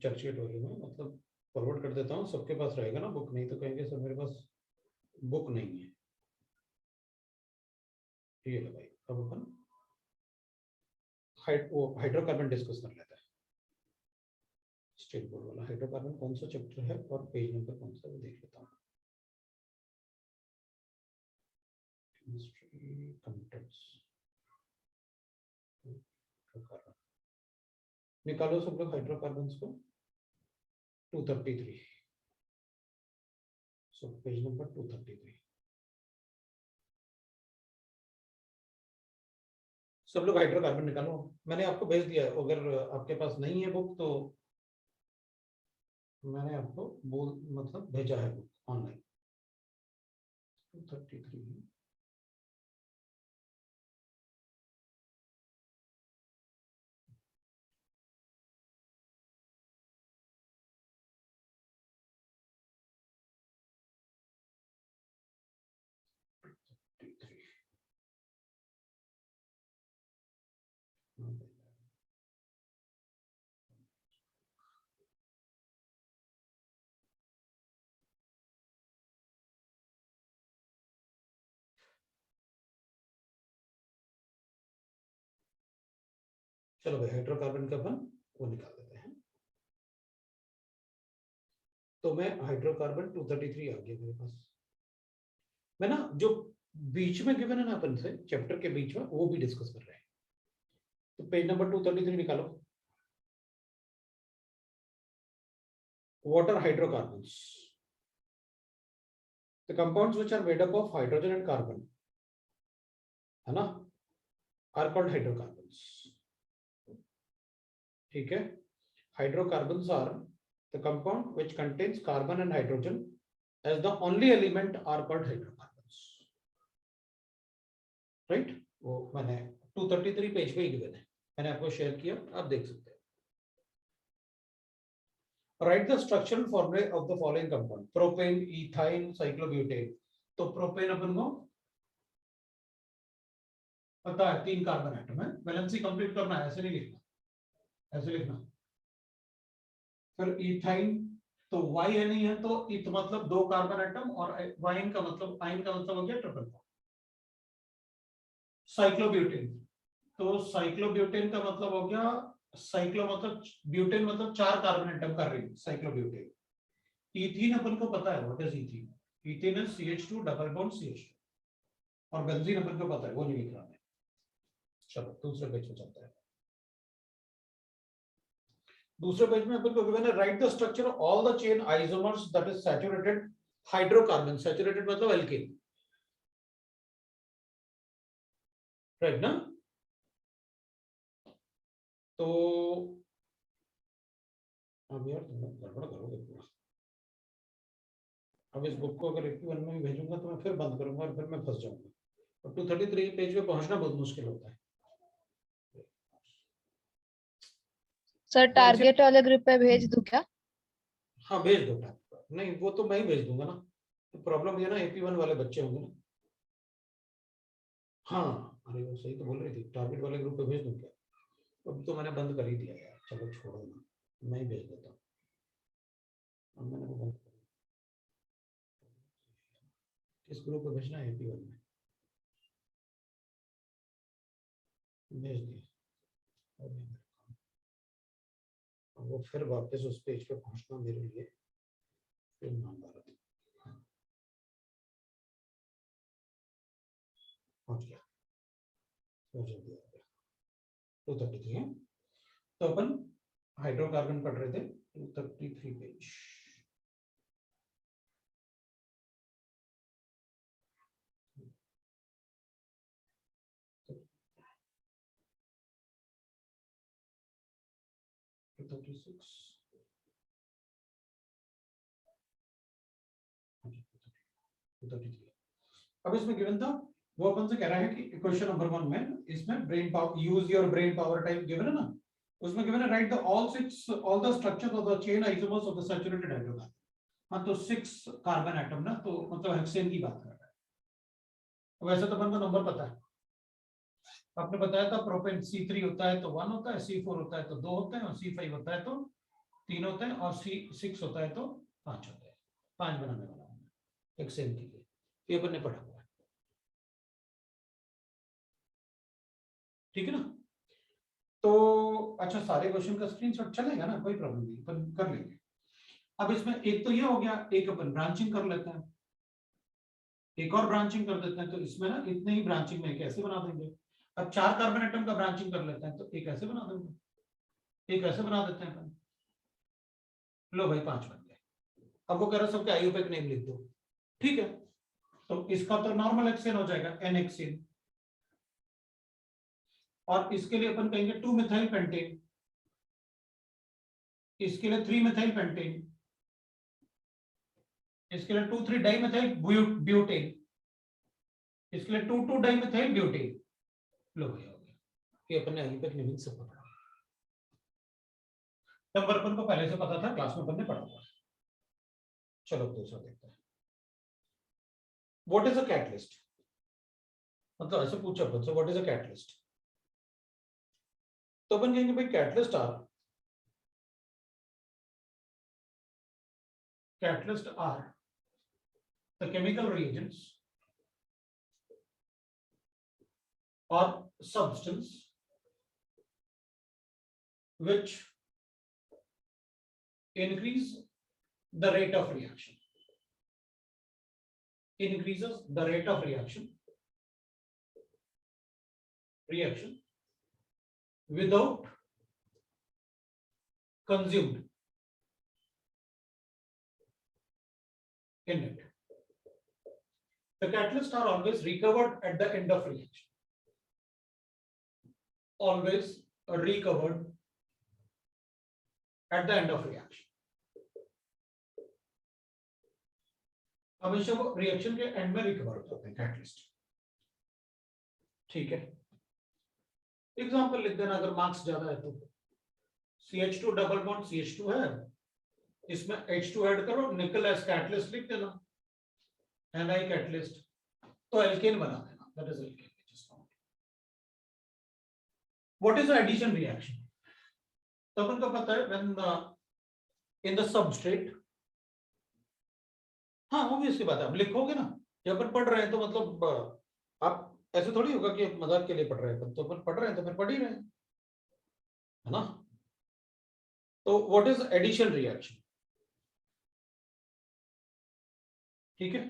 चर्चगेट वाले में, मतलब फॉरवर्ड कर देता हूँ, सबके पास रहेगा ना बुक, नहीं तो कहेंगे सर मेरे पास बुक नहीं है। ठीक है भाई, अब अपन हाइड्रोकार्बन डिस्कस कर लेते हैं। स्टेट बोर्ड वाला हाइड्रोकार्बन कौन सा चैप्टर है और पेज नंबर कौन सा, देख लेता हूँ। केमिस्ट्री कंटेंट्स, निकालो सब लोग हाइड्रोकार्बन्स को। 233, सो पेज नंबर 233। सब लोग हाइड्रोकार्बन निकालो, मैंने आपको भेज दिया है, अगर आपके पास नहीं है बुक तो मैंने आपको बोल मतलब भेजा है बुक ऑनलाइन। 233 चलो भाई, हाइड्रोकार्बन का अपन वो निकाल देते हैं। तो मैं हाइड्रोकार्बन 233 आ गया मेरे पास। मैं ना जो बीच में गिवन है ना अपन से चैप्टर के बीच में, वो भी डिस्कस कर रहे हैं। तो पेज नंबर 233 निकालो। What are hydrocarbons, the compounds which are made up of hydrogen and carbon, है ना, आर कॉल्ड हाइड्रोकार्बन्स। ठीक है, hydrocarbons are the compound which contains carbon and hydrogen as the only element are called hydrocarbons, right? वो मैंने 233 page पे ही given है, मैंने आपको शेयर किया, आप देख सकते हैं। Write the structural formula of the following compound: propane, ethyne, cyclobutane। तो प्रोपेन अपन को पता है 3 कार्बन एटम है, वैलेंसी कंप्लीट करना है, ऐसे नहीं लिखना, ऐसे लिखना। फिर इथाइन, तो वाई है नहीं है तो इत मतलब 2 कार्बन एटम, और वाइन का मतलब, आइन का मतलब हो गया ट्रिपल बॉन्ड। साइक्लोब्यूटेन, तो साइक्लोब्यूटेन का मतलब हो गया, साइक्लो मतलब ब्यूटेन मतलब 4 कार्बन एटम का रिंग, साइक्लोब्यूटेन। इथीन अपन को पता है what is ethene, ethene is CH2 double bond CH2, और बेंजीन अपन को पता है, वो नहीं लिख रहा मैं। चलो दूसरे पेज पे चलते हैं। दूसरे पेज में अपन को गिवन है right the structure of all the chain isomers that is saturated hydrocarbon, saturated मतलब एल्केन, राइट ना। तो अब यार तुम गड़बड़ करोगे पूरा। अब इस बुक को अगर 81 में भी भेजूंगा तो मैं फिर बंद करूंगा और फिर मैं फंस जाऊंगा, और 233 पेज पे पहुंचना बहुत मुश्किल होता है।
सर टारगेट वाले ग्रुप पे भेज दूं क्या?
हाँ भेज दो, नहीं वो तो मैं ही भेज दूंगा ना, तो प्रॉब्लम ये ना AP1 वाले बच्चे होंगे ना। हाँ अरे वो सही तो बोल रही थी, टारगेट वाले ग्रुप पे भेज दूं क्या? अब तो मैंने बंद कर ही दिया यार, चलो छोड़ो ना, मैं ही भेज देता हूँ। अब मैंने वो बंद कर दिया। किस ग्रुप पे भेजना है? AP1 में भेज दिया। अब वो फिर वापस उस पेज पे पहुंचना मेरे लिए फिर महाभारत। पहुंच गया, बहुत जल्दी आ गया। 233 है। तो अपन हाइड्रोकार्बन पढ़ रहे थे 233 पेज। अब इसमें गिवन था वो अपन से कह रहा है कि क्वेश्चन नंबर 1 में इसमें brain power, use your brain power type given है ना, उसमें गिवन है right the all the structures of the chain isomers of the saturated hydrocarbon. हाँ तो 6 कार्बन एटम ना, तो मतलब हेक्सेन की बात कर रहा है। वैसे तो अपन को नंबर पता है, आपने बताया था प्रोपेन C3 होता है तो 1 होता है, C4 होता है तो 2 होते हैं, और C5 होता है तो 3 होते हैं, और C6 होता है तो 5 होते हैं। 5 बनाने वाला हूं हेक्सेन के लिए, ये अपन ने पढ़ा हुआ है, ठीक है ना। तो अच्छा, सारे क्वेश्चन का स्क्रीनशॉट चलेगा ना, कोई प्रॉब्लम नहीं, अपन कर लेंगे। अब इसमें एक तो ये हो गया, एक अपन ब्रांचिंग कर लेते हैं, एक और ब्रांचिंग कर देते हैं, तो इसमें ना इतने ही ब्रांचिंग में कैसे बना देंगे। अब 4 कार्बन एटम का ब्रांचिंग कर लेते हैं, तो एक ऐसे बना देंगे, एक ऐसे बना देते हैं अपन। लो भाई 5 बन गए। अब वो कह रहा है सबके आईयूपीएक नेम लिख दो, ठीक है। तो इसका तो नॉर्मल हेक्सेन हो जाएगा एन हेक्सेन, और इसके लिए अपन कहेंगे 2 मिथाइल पेंटेन, इसके लिए 3 मिथाइल पेंटेन, इसके लिए 2,3 डाइमिथाइल ब्यूटेन, इसके लिए 2,2 डाइमिथाइल ब्यूटेन। लो भाई हो गया, ये अपन ने आईयूपीएक नेमिंग सब पढ़ा। नंबर अपन को पहले से पता था, क्लास में अपन ने पढ़ा हुआ। चलो दूसरा देखते हैं, व्हाट इज अ कैटलिस्ट। मतलब ऐसे पूछा बच्चों व्हाट इज अ कैटलिस्ट, तो अपन कहेंगे भाई catalyst are the chemical reagents or substance which increase the rate of reaction, increases the rate of reaction without consumed in it. The catalysts are always recovered at the end of reaction. Always recovered at the end of reaction. हमेशा वो reaction के and में recover हो जाते हैं catalyst, ठीक है। Example लिख देना अगर मार्क्स ज्यादा है तो। CH2 डबल बॉन्ड CH2 है, इसमें H2 ऐड करो, निकल एज कैटलिस्ट लिख देना, Ni कैटलिस्ट, तो एल्केन बना देना, that is alkane. What is the addition reaction, तो अपन को पता है व्हेन इन द सबस्ट्रेट, हाँ ऑब्वियसली बात है, अब लिखोगे ना, जब अपन पढ़ रहे हैं तो मतलब आप ऐसे थोड़ी होगा कि मजाक के लिए पढ़ रहे हैं, तो अपन पढ़ रहे हैं तो फिर पढ़ ही रहे हैं, है ना। तो व्हाट इज एडिशन रिएक्शन, ठीक है।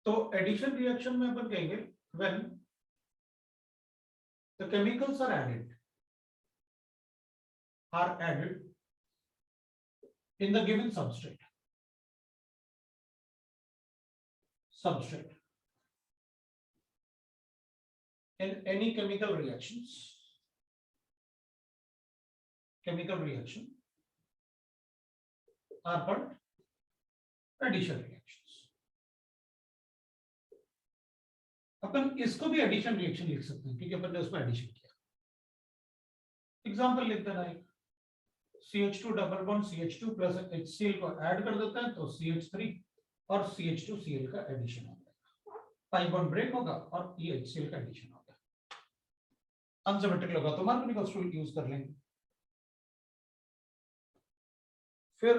तो एडिशन रिएक्शन में अपन कहेंगे when the chemicals are added in the given substrate in any chemical reaction are called addition reactions. अपन इसको भी एडिशन रिएक्शन लिख सकते हैं क्योंकि अपन ने उसमें एडिशन किया। एग्जांपल लिख देना, एक CH2 double bond CH2 plus HCl को ऐड कर देते हैं तो CH3 और CH2Cl का एडिशन हो जाएगा, पाई बॉन्ड ब्रेक होगा और ये HCl का एडिशन होगा। अनसिमेट्रिक होगा तो मार्कोनी रूल यूज कर लेंगे। फिर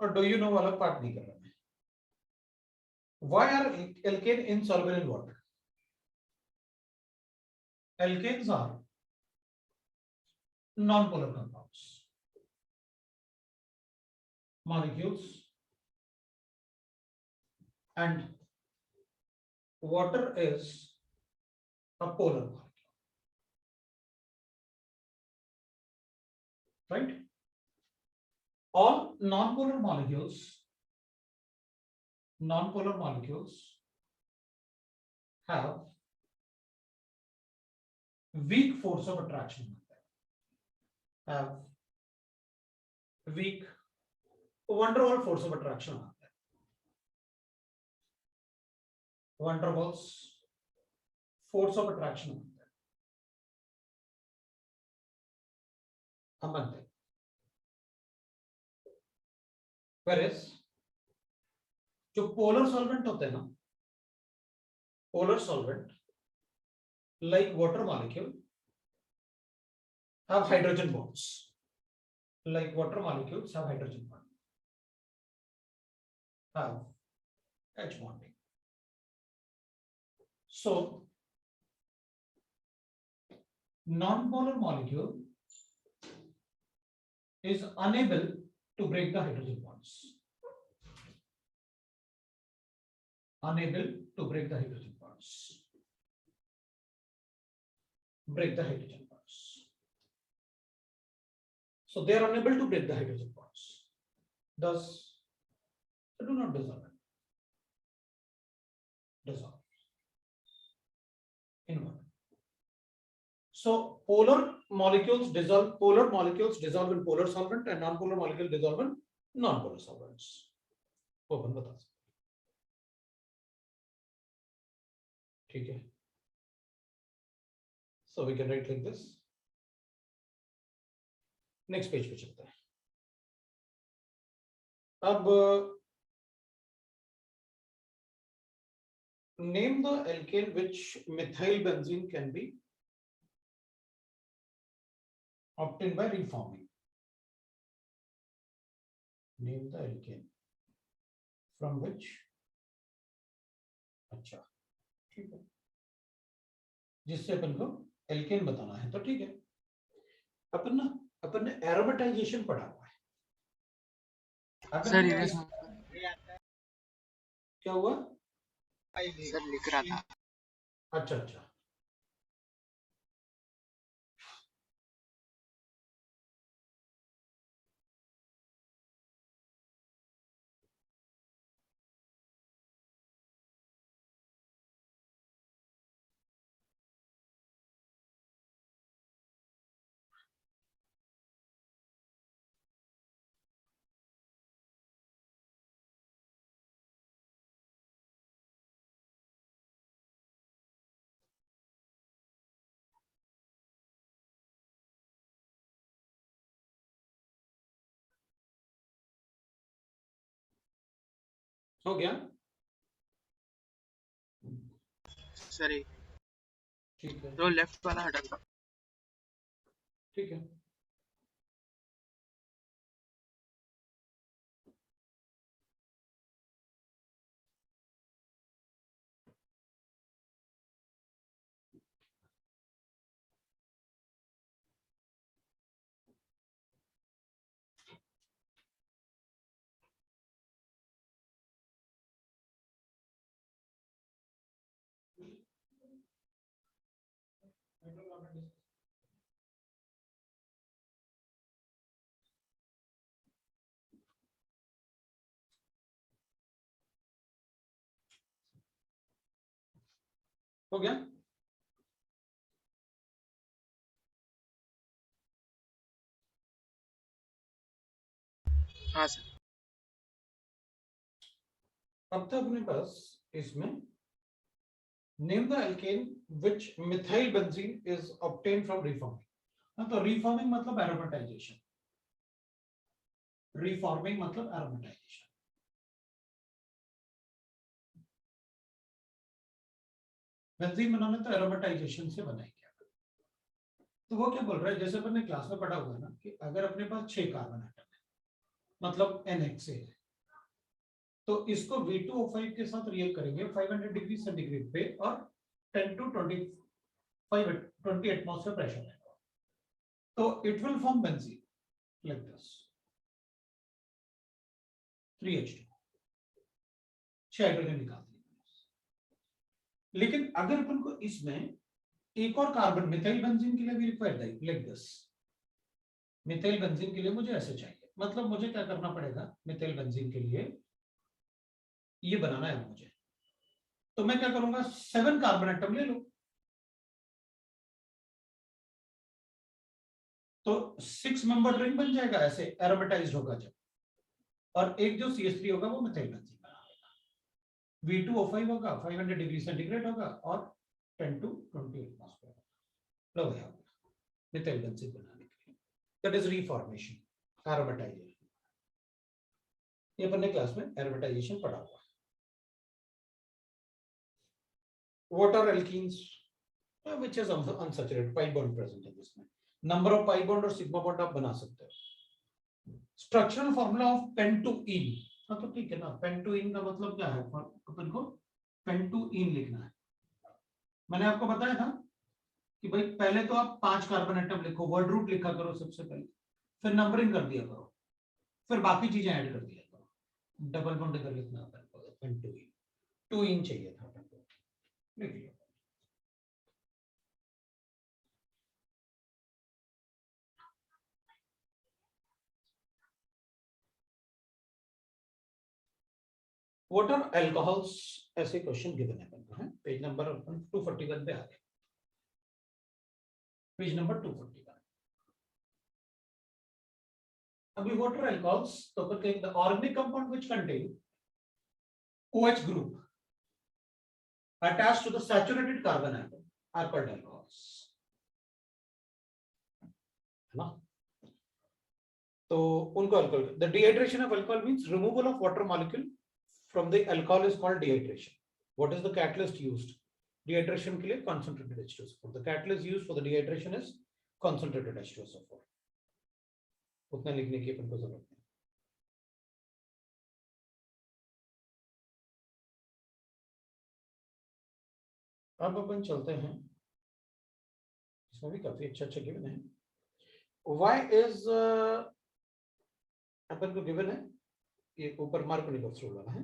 और डू यू नो वाला पार्ट नहीं कर रहा मैं। Why are alkane insoluble in water? Alkanes are non-polar compounds, molecules, and water is a polar molecule. right? All non-polar molecules have weak force of attraction, have weak van der Waals force of attraction, van der Waals force of attraction हम बनते हैं। Whereas जो polar solvent होते हैं ना, polar solvent like water molecule have hydrogen bonds, like water molecules have hydrogen bond, have H bonding. So non-polar molecule is unable to break the hydrogen bonds, unable to break the hydrogen bonds, break the hydrogen bonds. So they are unable to break the hydrogen bonds, thus they do not dissolve it. Dissolve in water. So polar molecules dissolve in polar solvent and non-polar molecules dissolve in non-polar solvents. Open बता सकते, ठीक है? So we can write like this. Next page पे चलते हैं। अब name the alkane which methyl benzene can be obtained by reforming. Name the alkane from which, अच्छा ठीक है, जिससे अपन को एल्केन बताना है तो ठीक है। अपन ने एरोमेटाइजेशन पढ़ा हुआ है।
सर ये
क्या हुआ?
सर लिख रहा था।
अच्छा अच्छा, हो गया?
सर एक
ठीक है,
तो लेफ्ट वाला हटा दो।
ठीक है। हो गया?
हाँ सर।
अब तक अपने पास इसमें name the alkane which methyl benzene is obtained from reforming. हाँ, तो reforming मतलब aromatization, reforming मतलब aromatization। बेंजीन बनाना तो एरोमेटाइजेशन से बनाएंगे। तो वो क्या बोल रहा है, जैसे अपन ने क्लास में पढ़ा हुआ है ना कि अगर अपने पास 6 कार्बन एटम है, मतलब NH है, तो इसको V2O5 के साथ रिएक्ट करेंगे 500 डिग्री सेंटीग्रेड पे और 10 to 20 एटमॉस्फेयर प्रेशर है, तो it will form benzene like this 3H2, 6 hydrogen निकाल दिए। लेकिन अगर अपन को इसमें एक और कार्बन मिथाइल बेंजीन के लिए भी रिक्वायर्ड है लाइक दिस, मिथाइल बेंजीन के लिए मुझे ऐसे चाहिए, मतलब मुझे क्या करना पड़ेगा, मिथाइल बेंजीन के लिए ये बनाना है मुझे, तो मैं क्या करूंगा, 7 कार्बन एटम ले लो, तो 6 मेंबर रिंग बन जाएगा, ऐसे एरोमेटाइज्ड होगा जब, और एक जो CH3 होगा वो मिथाइल बेंजीन बना लेगा। V2O5 होगा, 500 डिग्री सेंटीग्रेड होगा और 10 to 20 एटमॉस्फेयर होगा। लो भैया मिथाइल बेंजीन बनाने के लिए, दैट इज रीफॉर्मेशन, एरोमेटाइजेशन। ये अपन ने क्लास में एरोमेटाइजेशन पढ़ा हुआ है। What are alkenes? Which is unsaturated pi bond present है जिसमें नंबर ऑफ पाई बॉन्ड और सिग्मा बॉन्ड आप बना सकते हो। स्ट्रक्चरल फॉर्मूला ऑफ पेंटुइन, हाँ तो ठीक है ना, पेंटुइन का मतलब क्या है, अपन को पेंटुइन लिखना है। मैंने आपको बताया था कि भाई पहले तो आप 5 कार्बन एटम लिखो, वर्ड रूट लिखा करो सबसे पहले, फिर नंबरिंग कर दिया करो, फिर बाकी चीजें ऐड कर दिया करो, डबल बॉन्ड इधर लिखना होता है, पेंटुइन 2 इन चाहिए था अपन को, लिख लिया। What are alcohols? ऐसे क्वेश्चन गिवन है अपन को, है पेज नंबर 241 पे आ गए, पेज नंबर 241। अभी what are alcohols? तो अपन कहेंगे the organic compound which contain OH group attached to the saturated carbon atom are called alcohols, है ना? तो उनको alcohol, the dehydration of alcohol means removal of water molecule from the alcohol is called dehydration. What is the catalyst used? Dehydration के लिए concentrated H2SO4. The catalyst used for the dehydration is concentrated H2SO4. उतना लिखने की अपन को जरूरत नहीं। अब अपन चलते हैं, इसमें भी काफी अच्छा गिवन है। Why is अपन को गिवन है, ये ऊपर मार्कोनिकोव रूल वाला है।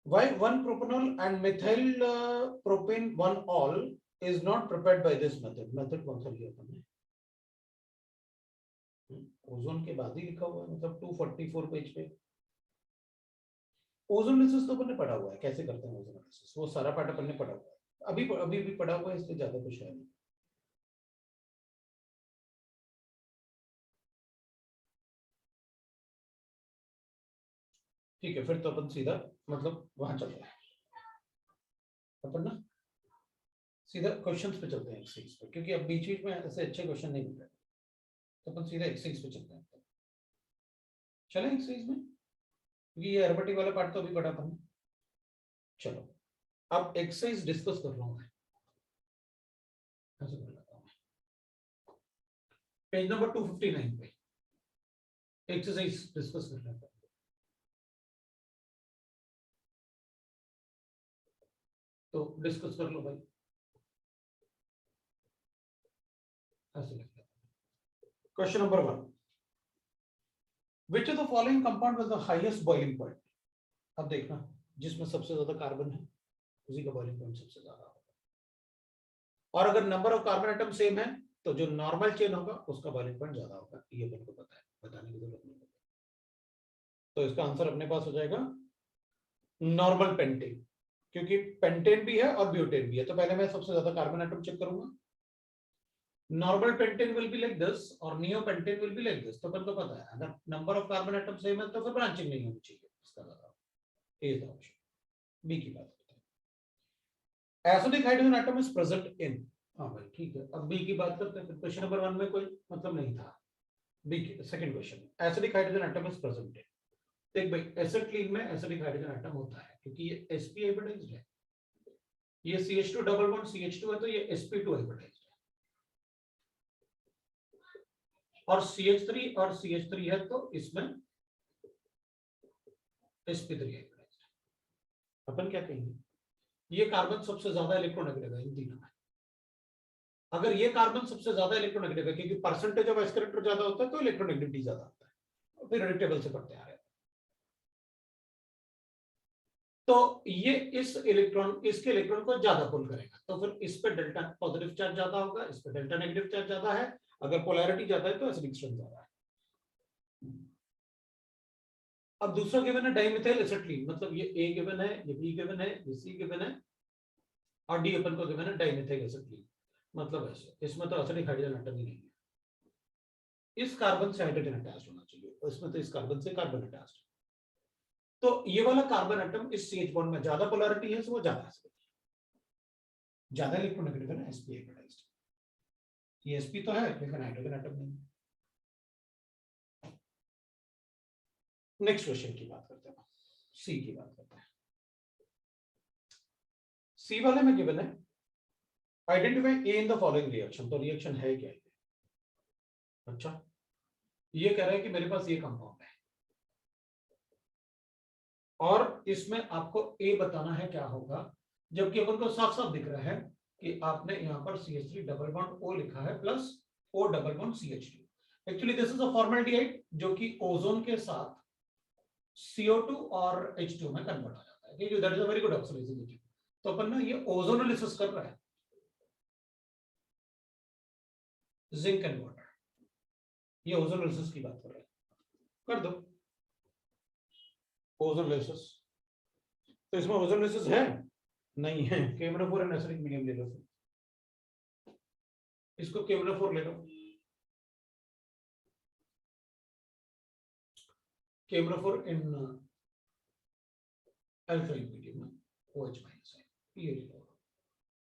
Why 1-propanol and methyl propane 1-ol is not prepared by this method? Method कौन सा लिया अपन ने? ओजोन के बाद ही लिखा हुआ है, मतलब 244 पेज पे। ओजोन एनालिसिस तो अपन ने पढ़ा हुआ है, कैसे करते हैं ओजोन एनालिसिस, वो सारा पार्ट अपन ने पढ़ा हुआ है, अभी भी पढ़ा हुआ है, इसलिए ज्यादा कुछ है नहीं। ठीक है, फिर तो अपन सीधा मतलब वहां चलते हैं, अपन ना सीधा क्वेश्चंस पे चलते हैं एक्सरसाइज पे, क्योंकि अब बीच बीच में ऐसे अच्छे क्वेश्चन नहीं मिल रहे, तो अपन सीधा एक्सरसाइज पे चलते हैं। चलें एक्सरसाइज में, क्योंकि ये एरोमेटिक वाला पार्ट तो अभी पढ़ा अपन। चलो अब एक्सरसाइज डिस्कस कर रहा हूं मैं, ऐसे कर लेता हूं, पेज नंबर 259 पे एक्सरसाइज डिस्कस कर लेते हैं। तो डिस्कस कर लो भाई, ऐसे लिखते हैं। Question number 1, Which of the following compound was the highest boiling point? अब देखना, जिसमें सबसे ज्यादा कार्बन है उसी का बॉइलिंग पॉइंट सबसे ज्यादा होगा, और अगर number of carbon atom same है तो जो नॉर्मल चेन होगा उसका बॉइलिंग पॉइंट ज्यादा होगा। ये अपन को पता है, बताने की जरूरत नहीं है। तो इसका आंसर अपने पास हो जाएगा नॉर्मल पेंटेन, क्योंकि पेंटेन भी है और ब्यूटेन भी है। तो पहले मैं सबसे ज्यादा कार्बन एटम चेक करूंगा, normal pentane will be like this और neopentane will be like this. तो अपन को पता है अगर number of carbon atom same है तो फिर ब्रांचिंग नहीं होनी चाहिए, इसका ज्यादा A is the option. B की बात करते हैं, acidic hydrogen atom is present in, हाँ भाई ठीक है। अब बी की बात करते हैं, क्वेश्चन नंबर 1 में कोई मतलब नहीं था। बी की second question, acidic hydrogen atom is present इन। देख भाई एसिटिलीन में एसिडिक हाइड्रोजन एटम होता है, क्योंकि ये sp हाइब्रिडाइज्ड है, ये CH2 डबल बॉन्ड CH2 है, तो ये sp2 हाइब्रिडाइज्ड है, और CH3 और CH3 है, तो इसमें sp3 हाइब्रिडाइज्ड है। अपन क्या कहेंगे, ये कार्बन सबसे ज्यादा इलेक्ट्रोनेगेटिव है इन तीनों में। अगर ये कार्बन सबसे ज्यादा इलेक्ट्रोनेगेटिव है, क्योंकि परसेंटेज ऑफ s कैरेक्टर ज्यादा होता है तो इलेक्ट्रोनेगेटिविटी ज्यादा होता है, फिर टेबल से पढ़ते आ रहे हैं। तो ये इस इलेक्ट्रॉन इसके इलेक्ट्रॉन को ज्यादा पुल करेगा, तो फिर इस पे डेल्टा पॉजिटिव चार्ज ज्यादा होगा, इस पे डेल्टा नेगेटिव चार्ज ज्यादा है। अगर पोलैरिटी ज्यादा है तो एसिडिक स्ट्रेंथ ज्यादा है। अब दूसरा गिवन है डाइमिथाइल एसिटिलीन, मतलब ये ए गिवन है, ये बी गिवन है, ये सी गिवन है और डी अपन को गिवन है डाइमिथाइल एसिटिलीन। मतलब ऐसे इसमें तो एसिडिक हाइड्रोजन एटम ही नहीं है, इस कार्बन से हाइड्रोजन अटैच होना चाहिए, इसमें तो इस कार्बन से कार्बन अटैच। तो ये वाला कार्बन एटम इस CH बॉन्ड में ज्यादा पोलैरिटी है, वो ज्यादा ज्यादा इलेक्ट्रोनेगेटिव है ना, sp हाइब्रिडाइज्ड। ये sp तो है लेकिन हाइड्रोजन एटम नहीं। नेक्स्ट क्वेश्चन की बात करते हैं, सी की बात करते हैं। सी वाले में गिवन है identify A in the following reaction. तो रिएक्शन है क्या? अच्छा, ये कह रहा है कि मेरे पास ये कंपाउंड है और इसमें आपको ए बताना है क्या होगा, जबकि अपन को साफ साफ दिख रहा है कि आपने यहाँ पर CH3 डबल बॉन्ड O लिखा है plus O double bond CH2। Actually this is a formaldehyde जो कि ओजोन के साथ CO2 और H2 में कन्वर्ट हो जाता है। That is a very good observation. तो अपन ना ये ओजोनोलिसिस कर रहा है, जिंक एंड वाटर, ये ओजोनोलिसिस की बात कर रहा है, कर दो ओजोनोलिसिस। तो इसमें ओजोनोलिसिस है नहीं है, केमनोफोर एंड एसिडिक मीडियम ले लो, इसको केमनोफोर ले लो, केमनोफोर इन अल्काइल मीडियम में OH माइनस है, ये ले लो।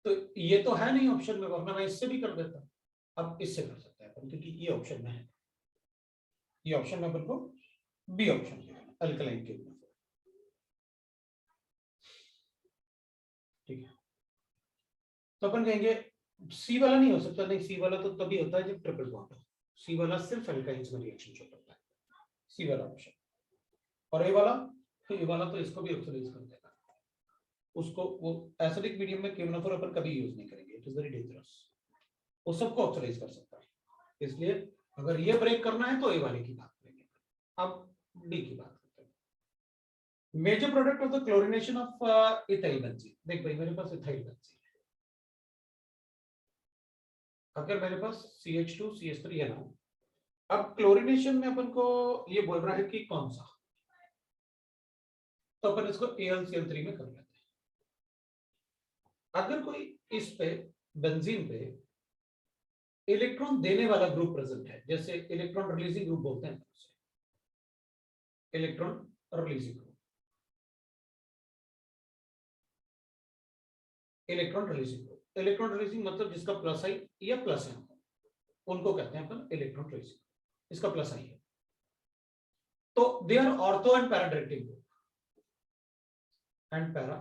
तो ये तो है नहीं ऑप्शन में, वरना मैं इससे भी कर देता। अब इससे कर सकते हैं अपन क्योंकि ये ऑप्शन में है, ये ऑप्शन में अपन को बी ऑप्शन अल्कलाइन केमनोफोर। ठीक है, तो अपन कहेंगे सी वाला नहीं हो सकता। नहीं, सी वाला तो तभी होता है जब ट्रिपल बॉन्ड हो, सी वाला सिर्फ एल्काइंस में रिएक्शन शो करता है, सी वाला ऑप्शन। और ए वाला, तो ए वाला तो इसको भी ऑक्सीडाइज कर देगा, उसको वो एसिडिक मीडियम में केमनोफोर अपन कभी यूज नहीं करेंगे, इट इज वेरी डेंजरस, वो सबको ऑक्सीडाइज कर सकता है। इसलिए अगर ये ब्रेक करना है तो ए वाले की बात करेंगे। अब डी की बात करते हैं, major product of the chlorination of ethyl benzene. देख भाई मेरे पास इथाइल बेंजीन है, अगर मेरे पास CH2 CH3 है ना, अब क्लोरिनेशन में अपन को ये बोल रहा है कि कौन सा, तो अपन इसको AlCl3 में कर लेते हैं। अगर कोई इस पे बेंजीन पे इलेक्ट्रॉन देने वाला ग्रुप प्रेजेंट है, जैसे इलेक्ट्रॉन रिलीजिंग ग्रुप बोलते हैं, electron releasing group, electron releasing group, electron releasing मतलब जिसका प्लस आई या प्लस है, उनको कहते हैं अपन इलेक्ट्रॉन रिलीजिंग, इसका प्लस आई है। तो they are ortho and para directing group and para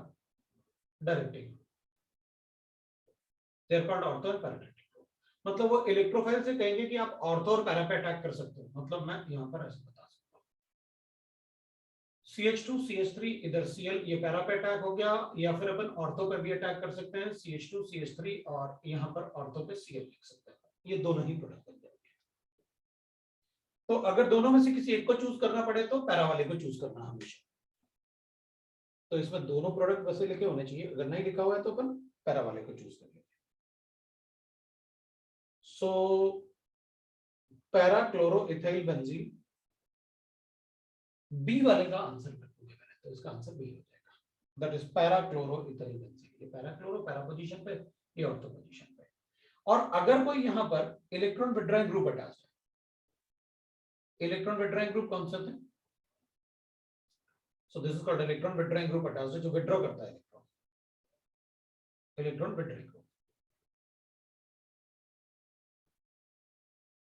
directing, they are called ortho and para directing. मतलब वो इलेक्ट्रोफाइल से कहेंगे कि आप ऑर्थो और पैरा पे अटैक कर सकते हो, मतलब मैं यहां पर ऐसे बता सकता हूं, CH2 CH3 इधर Cl, ये पैरा पे अटैक हो गया, या फिर अपन ऑर्थो पे भी अटैक कर सकते हैं, CH2 CH3 और यहां पर ऑर्थो पे Cl लिख सकते हैं, ये दोनों ही प्रोडक्ट बन जाएंगे। तो अगर दोनों में से किसी एक को चूज करना पड़े तो पैरा वाले को चूज करना हमेशा। तो इसमें दोनों प्रोडक्ट वैसे लिखे होने चाहिए, अगर नहीं लिखा हुआ है तो अपन पैरा वाले को चूज करेंगे। So para chloro ethyl benzene B वाले का आंसर कर दूंगा मैंने, तो इसका आंसर बी हो जाएगा, that is para chloro ethyl benzene. ये पैरा क्लोरो पैरा पोजीशन पे, ये ऑर्थो पोजीशन पे। और अगर कोई यहां पर इलेक्ट्रॉन विड्रॉइंग ग्रुप अटैच है, इलेक्ट्रॉन विड्रॉइंग ग्रुप कौन सा है? So this is called electron withdrawing group attach है, जो विड्रॉ करता है इलेक्ट्रॉन, इलेक्ट्रॉन विड्रॉइंग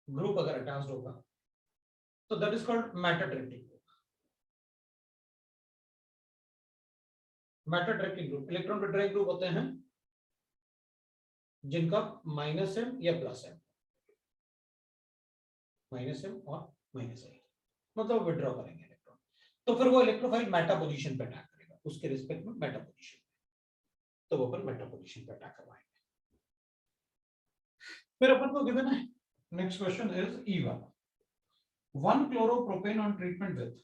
ग्रुप अगर अटैच्ड होगा तो that is called matter directing group. Matter directing group, electron withdrawing group होते हैं जिनका -m या +m, -m और -i, मतलब विड्रॉ करेंगे इलेक्ट्रॉन, तो फिर वो इलेक्ट्रोफाइल मेटा पोजीशन पे अटैक करेगा, उसके रिस्पेक्ट में मेटा पोजीशन, तो वो अपन मेटा पोजीशन पे अटैक करवाएंगे। फिर अपन को गिवन है, नेक्स्ट क्वेश्चन इज ई वाला, 1 क्लोरोप्रोपेन ऑन ट्रीटमेंट विथ।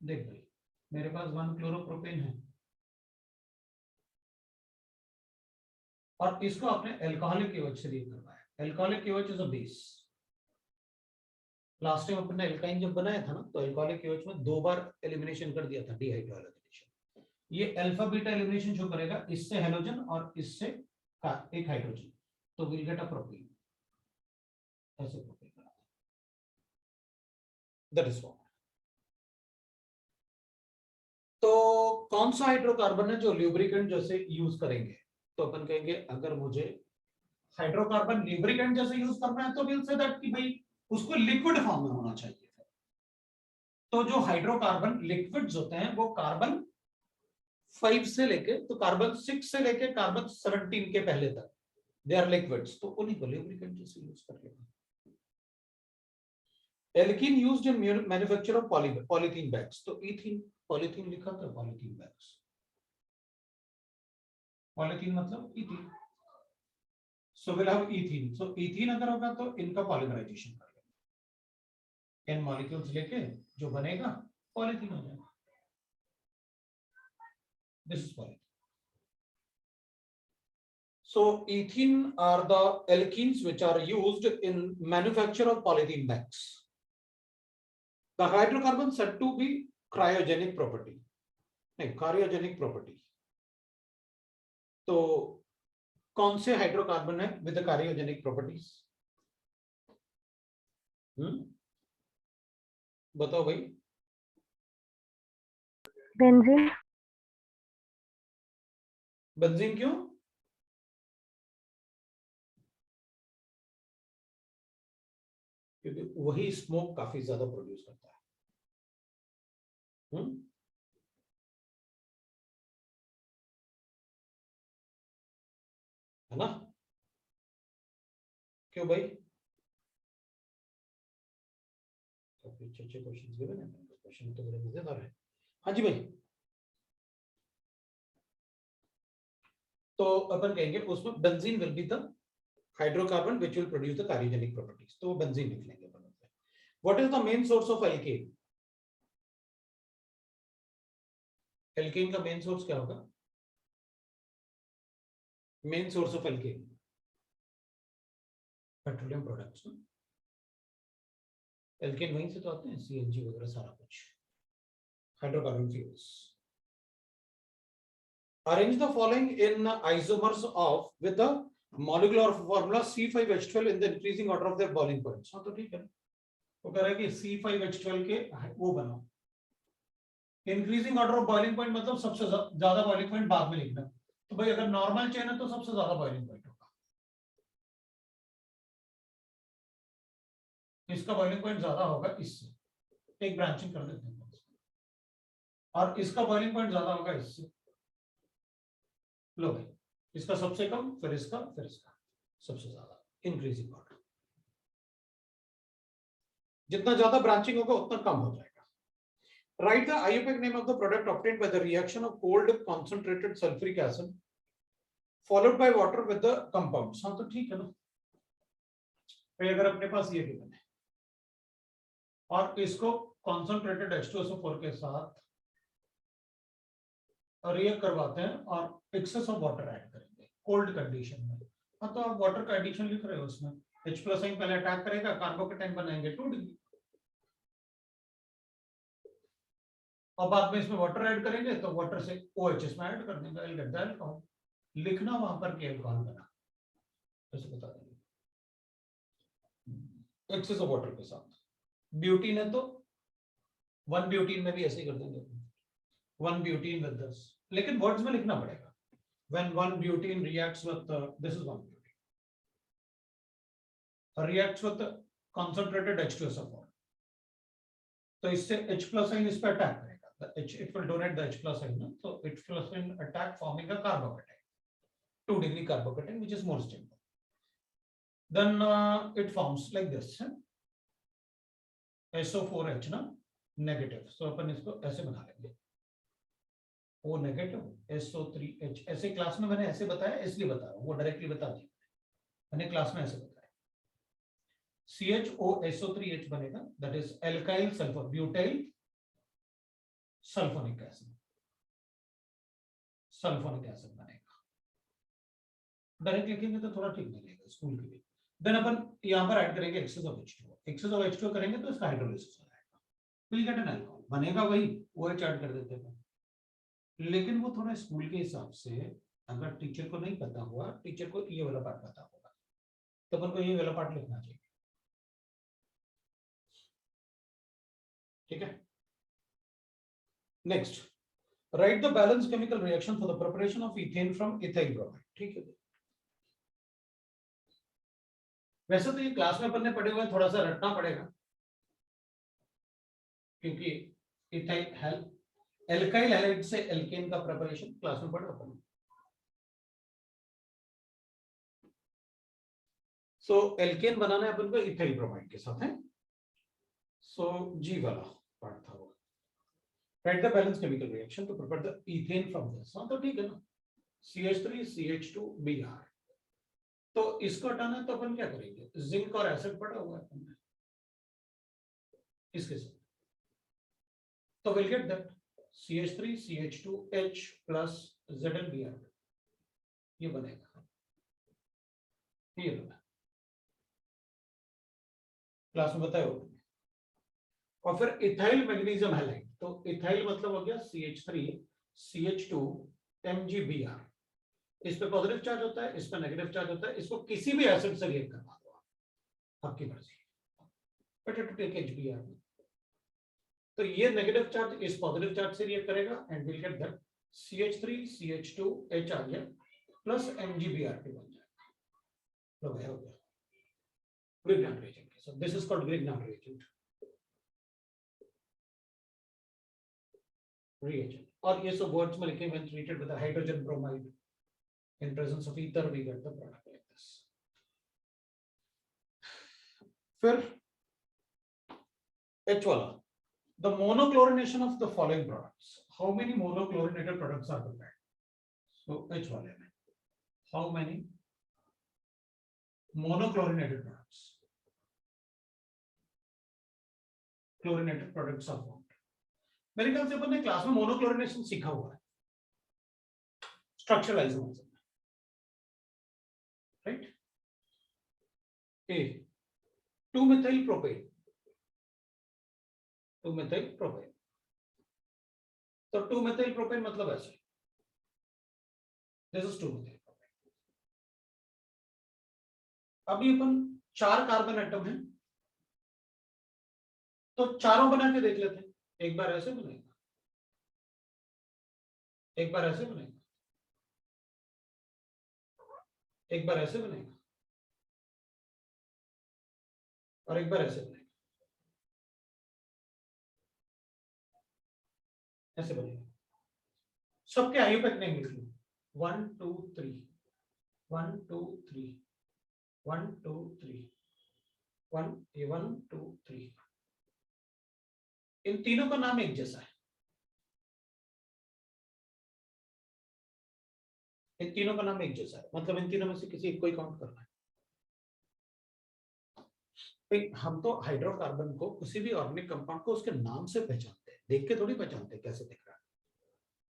देख भाई मेरे पास 1 क्लोरोप्रोपेन है और इसको आपने एल्कोहलिक KOH से रिएक्ट करवाया। Alcoholic KOH is a base. Last time अपने एल्काइन जब बनाया था ना, तो एल्कोहलिक KOH में 2 बार एलिमिनेशन कर दिया था, डिहाइड्रोहाइड्रोजनेशन। ये अल्फा बीटा एलिमिनेशन जो करेगा, इससे हेलोजन और इससे एक हाइड्रोजन, तो विल गेट अ प्रोपेन। ऐसे प्रोपेन बनाता है, दैट इज फॉर्म। तो कौन सा हाइड्रोकार्बन है जो ल्यूब्रिकेंट जैसे यूज करेंगे? तो अपन कहेंगे अगर मुझे हाइड्रोकार्बन ल्यूब्रिकेंट जैसे यूज करना है तो विल से दैट कि भाई उसको लिक्विड फॉर्म में होना चाहिए। तो जो हाइड्रोकार्बन लिक्विड्स होते हैं वो कार्बन 5 से लेके, तो कार्बन 6 से लेके कार्बन 17 के पहले तक दे आर लिक्विड्स, तो उन्हीं को लुब्रिकेंट जैसे यूज कर लेंगे। Alkene used in manufacture of polythene bags, तो इथीन, पॉलीथीन लिखा था, पॉलीथीन बैग्स, पॉलीथीन मतलब ethene, so will have ethene. So ethene अगर होगा तो इनका पॉलीमराइजेशन कर लेंगे, इन मॉलिक्यूल्स लेके जो बनेगा पॉलीथीन हो जाएगा। This is polyethylene. So ethene are the alkenes which are used in manufacture of polythene bags. The hydrocarbon said to be cryogenic property. नहीं, cryogenic property. तो कौन से हाइड्रोकार्बन है with the cryogenic properties? बताओ भाई।
Benzene.
Benzene क्यों? क्योंकि वही स्मोक काफी ज्यादा प्रोड्यूस करता है। है ना? क्यों भाई? अच्छे क्वेश्चन गिवन है, क्वेश्चन तो बड़े मजेदार है। हाँ जी भाई। तो अपन कहेंगे उसमें benzene will be the hydrocarbon which will produce the carcinogenic properties, तो बेंजीन लिख लेंगे अपन। What is the main source of alkane? Alkane का मेन सोर्स क्या होगा? Main source of alkane petroleum products. Alkane वहीं से तो आते हैं, सीएनजी वगैरह सारा कुछ, hydrocarbon fuels. Arrange the following in isomers of with the molecular formula C5H12 in the increasing order of their boiling points। हाँ तो ठीक है, वो कह रहा है कि C5H12 के वो बनाओ। Increasing order of boiling point मतलब सबसे ज्यादा बॉइलिंग पॉइंट बाद में लिखना। तो भाई अगर नॉर्मल चेन है तो सबसे ज्यादा बॉइलिंग पॉइंट होगा, इसका बॉइलिंग पॉइंट ज्यादा होगा इससे, एक ब्रांचिंग कर देते हैं, और इसका बॉइलिंग पॉइंट ज्यादा होगा इससे। लो भाई, इसका सबसे कम, फिर इसका सबसे ज्यादा, इंक्रीजिंग ऑर्डर। जितना ज्यादा ब्रांचिंग होगा उतना कम हो जाएगा। Write the IUPAC name of the product obtained by the reaction of cold concentrated sulfuric acid followed by water with the compounds। हाँ तो ठीक है ना भाई, अगर अपने पास ये गिवन है और इसको concentrated H2SO4 के साथ रिएक्ट करवाते हैं और एक्सेस ऑफ वाटर ऐड करेंगे कोल्ड कंडीशन में। हाँ तो आप वाटर का एडिशन लिख रहे हो, उसमें H+ पहले अटैक करेगा, कार्बोकेटाइन बनाएंगे 2 डिग्री, और बाद में इसमें वाटर ऐड करेंगे तो वाटर से OH में ऐड कर देंगे, गेट द अल्कोहल। लिखना वहां पर कि अल्कोहल बना, ऐसे बता देंगे एक्सेस ऑफ वाटर के साथ। ब्यूटीन है तो 1 ब्यूटीन में भी ऐसे ही कर देंगे, 1 ब्यूटीन विद दिस, लेकिन वर्ड्स में लिखना पड़ेगा। When 1 butene reacts with this is 1 butene reacts with concentrated H2SO4, तो इससे H+ इस पे अटैक करेगा, it will donate the H+, so H+ attack forming a carbocation, 2 degree carbocation which is more stable, then it forms like this, SO4H ना negative, so अपन इसको ऐसे बना लेंगे, O नेगेटिव SO3H। ऐसे क्लास में मैंने ऐसे बताया, इसलिए बता रहा हूँ, वो डायरेक्टली बता दिया मैंने क्लास में ऐसे बताया। CHOSO3H बनेगा, that is alkyl sulphur butyl sulphonic acid, sulphonic acid बनेगा। डायरेक्ट लिखेंगे तो थोड़ा ठीक नहीं लगेगा स्कूल के लिए। देन अपन यहाँ पर ऐड करेंगे access of H2O, access of H2O करेंगे तो इसका हाइड्रोलिसिस हो जाएगा, विल गेट एन अल्कोहल, बनेगा वही, वो एच ऐड कर देते हैं। लेकिन वो थोड़ा स्कूल के हिसाब से, अगर टीचर को नहीं पता हुआ, टीचर को ये वाला पार्ट पता होगा, तो अपन को ये वाला पार्ट लिखना चाहिए, ठीक है। Next, right the balance chemical reaction for the preparation of ethane from ethyl bromide, ठीक है। वैसे तो ये क्लास में अपन ने पढ़े हुए, थोड़ा सा रटना पड़ेगा, क्योंकि इथाइल एल्काइल हैलाइड से एल्केन का प्रिपरेशन क्लास में पढ़ा अपन। सो एल्केन बनाना है अपन को इथाइल ब्रोमाइड के साथ है, सो जी वाला पार्ट था वो। Write the balance chemical reaction to prepare the ethane from this, हाँ तो ठीक है ना, CH3 CH2Br। तो इसको हटाना है तो अपन क्या करेंगे, जिंक और एसिड पड़ा हुआ है अपन ने इसके साथ, तो will get that CH3 CH2H plus ZnBr, ये बनेगा, ये बना क्लास में बताया होगा। और फिर इथाइल मैग्नीशियम हैलाइड, तो इथाइल मतलब हो गया CH3 CH2 MgBr, इस पे पॉजिटिव चार्ज होता है, इस पे नेगेटिव चार्ज होता है, इसको किसी भी एसिड से रिएक्ट करवा दो आपकी मर्जी, बट इट टेक HBr। तो ये नेगेटिव चार्ज इस पॉजिटिव चार्ज से रिएक्ट करेगा and will get that CH3 CH2H आ गया प्लस MgBr बन जाएगा, तो वह हो गया Grignard reagent। So this is called Grignard reagent। और ये सब वर्ड्स में लिखे when treated with a hydrogen bromide in presence of ether we get the product like this। फिर H वाला, the monochlororination of the following products, how many monochlorinated products are prepared? So H वाले में how many monochlorinated products, chlorinated products are formed। मेरे ख्याल से अपन ने class में monochlorination सीखा हुआ है स्ट्रक्चरल आइसोमर्स में, राइट। ए 2-methyl propane, 2-methyl propane, तो 2-methyl propane मतलब ऐसे, दिस इज 2-methyl propane। अभी अपन 4 कार्बन एटम है, तो चारों बना के देख लेते हैं, एक बार ऐसे बनेगा, एक बार ऐसे बनेगा, एक बार ऐसे बनेगा, और एक बार ऐसे बनेगा, ऐसे बनेगा। सबके आयुपेक नेम लिख लो, 1 2 3 1 2 3 1 2 3 1 1 2 3, इन तीनों का नाम एक जैसा है, इन तीनों का नाम एक जैसा है, मतलब इन तीनों में से किसी एक को ही काउंट करना है। हम तो हाइड्रोकार्बन को, किसी भी ऑर्गेनिक कंपाउंड को उसके नाम से पहचानते हैं, देख के थोड़ी पहचानते हैं कैसे दिख रहा है।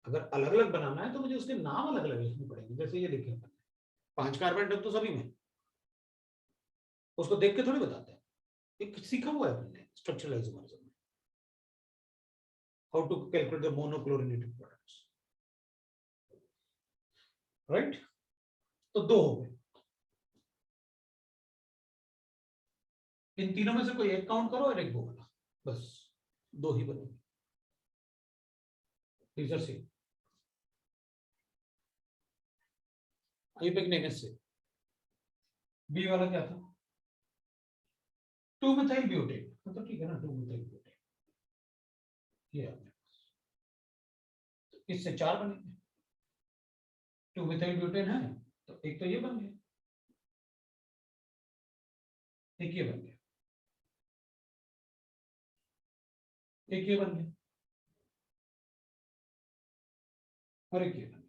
अगर अलग अलग बनाना है तो मुझे उसके नाम अलग अलग लिखने पड़ेंगे, जैसे ये देखिए 5 कार्बन एटम तो सभी में, उसको देख के थोड़ी बताते हैं, एक सीखा हुआ है हमने स्ट्रक्चरल आइसोमर्स में, how to calculate the monochlorinated products, right. तो 2 हो गए, इन तीनों में से कोई एक काउंट करो और एक वो वाला, बस 2 ही बनेंगे। These are same। IUPAC name से बी वाला क्या था, 2-methyl butane, तो ठीक है ना, 2-methyl butane, ये आपने तो इससे 4 बनेंगे, 2-methyl butane है तो एक तो ये बन गया, एक ये बन गया, एक ये बन गया, और एक ये बन गया।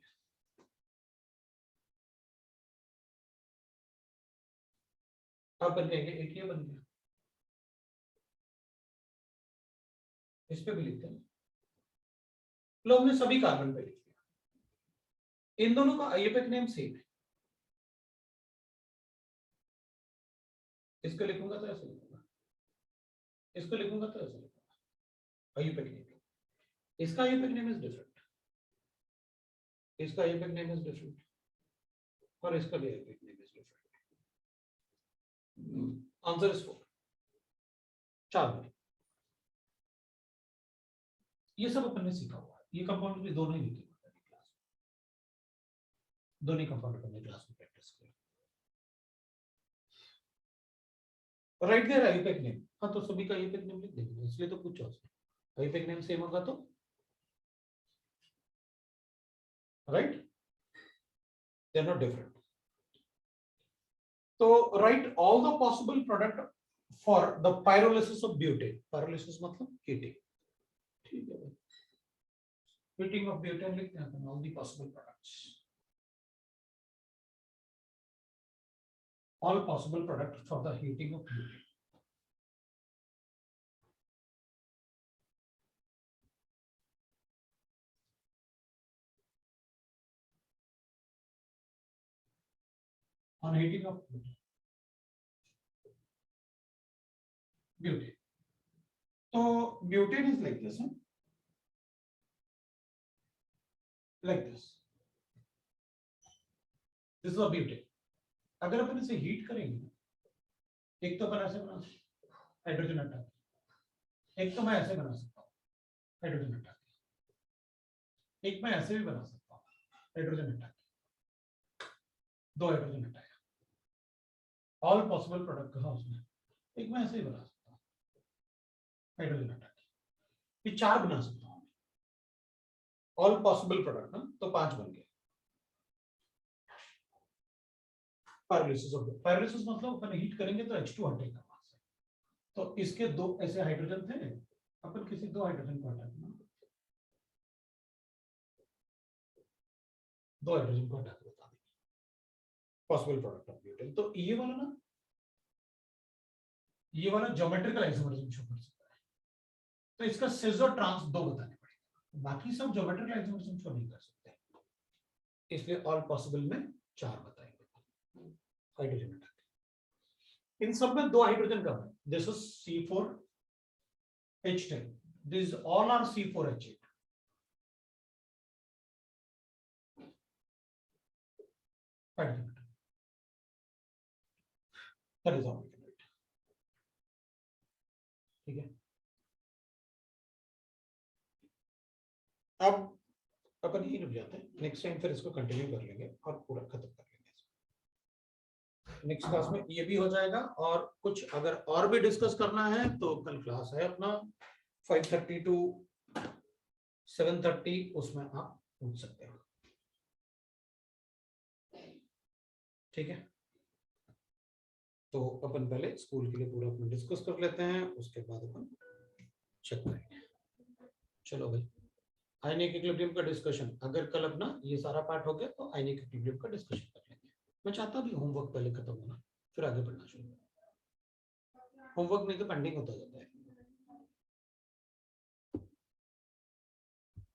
अब बन जाएंगे, एक ये बन गया, इस पे भी लिखते हैं, लो हमने सभी कार्बन पे लिख दिया, इन दोनों का आयुपेक नेम सेम है, इसको लिखूंगा तो ऐसे लिखूंगा, इसको लिखूंगा तो ऐसे लिखूंगा। IUPAC नेम, इसका IUPAC नेम इज डिफरेंट, इसका IUPAC नेम इज डिफरेंट, और इसका भी IUPAC name is different. Answer is 4, 4 बार। ये सब अपन ने सीखा हुआ है, ये कंपाउंड भी दोनों ही लिखे हुए हैं क्लास में, दोनों ही कंपाउंड अपन ने क्लास में प्रैक्टिस किया। राइट देयर IUPAC नेम, हाँ तो सभी का IUPAC नेम लिख देंगे, इसलिए तो पूछा उसने। IUPAC नेम सेम होगा तो right, they are not different. तो right all the possible product for the pyrolysis of butane. Pyrolysis मतलब हीटिंग, ठीक है, हीटिंग ऑफ ब्यूटेन लिखते हैं, all the possible products, all possible products for the heating of butane. On heating of butane. So butane is like this, huh? Like this. This is a butane. अगर अपन इसे heat करेंगे, एक तो अपन ऐसे बना सकते हाइड्रोजन हटा के, एक तो मैं ऐसे बना सकता हूँ हाइड्रोजन हटा के, एक मैं ऐसे भी बना सकता हूँ हाइड्रोजन हटा के, 2 हाइड्रोजन हटाया, ऑल पॉसिबल प्रोडक्ट कहा उसने। एक मैं ऐसे ही बना सकता हूँ हाइड्रोजन हटा के, ये 4 बना सकता हूँ, ऑल पॉसिबल प्रोडक्ट ना, तो 5 बन गए। पायरोलिसिस मतलब अपन हीट करेंगे तो H2 हटेगा वहां से, तो इसके 2 ऐसे हाइड्रोजन थे, अपन किसी 2 हाइड्रोजन को हटा देना, 2 हाइड्रोजन को हटा के बता देंगे पॉसिबल प्रोडक्ट ऑफ ब्यूटेन। तो ये वाला ना, ये वाला ज्योमेट्रिकल आइसोमरिज्म शो कर सकता है, तो इसका सिस और ट्रांस 2 बताने पड़ेंगे, बाकी सब ज्योमेट्रिकल आइसोमरिज्म शो नहीं कर सकते, इसलिए ऑल पॉसिबल में 4 बताएंगे हाइड्रोजन हटा के। इन सब में 2 हाइड्रोजन कम है, this is C4H10, this all are C4H8। Hydrogen हटा, that is all we can write, ठीक है। अब अपन यही रुक जाते हैं, नेक्स्ट टाइम फिर इसको कंटिन्यू कर लेंगे और पूरा खत्म कर लेंगे। नेक्स्ट क्लास में ये भी हो जाएगा, और कुछ अगर और भी डिस्कस करना है तो कल क्लास है अपना 5:30 to 7:30, उसमें आप पूछ सकते हैं, ठीक है। तो अपन पहले स्कूल के लिए पूरा अपना डिस्कस कर लेते हैं, उसके बाद अपन चेक करेंगे। चलो भाई, आयनिक इक्विलिब्रियम का डिस्कशन अगर कल अपना ये सारा पार्ट हो गया तो आयनिक इक्विलिब्रियम का डिस्कशन कर लेंगे। मैं चाहता भी होमवर्क पहले खत्म होना, फिर आगे बढ़ना शुरू, होमवर्क नहीं तो पेंडिंग होता जाता है।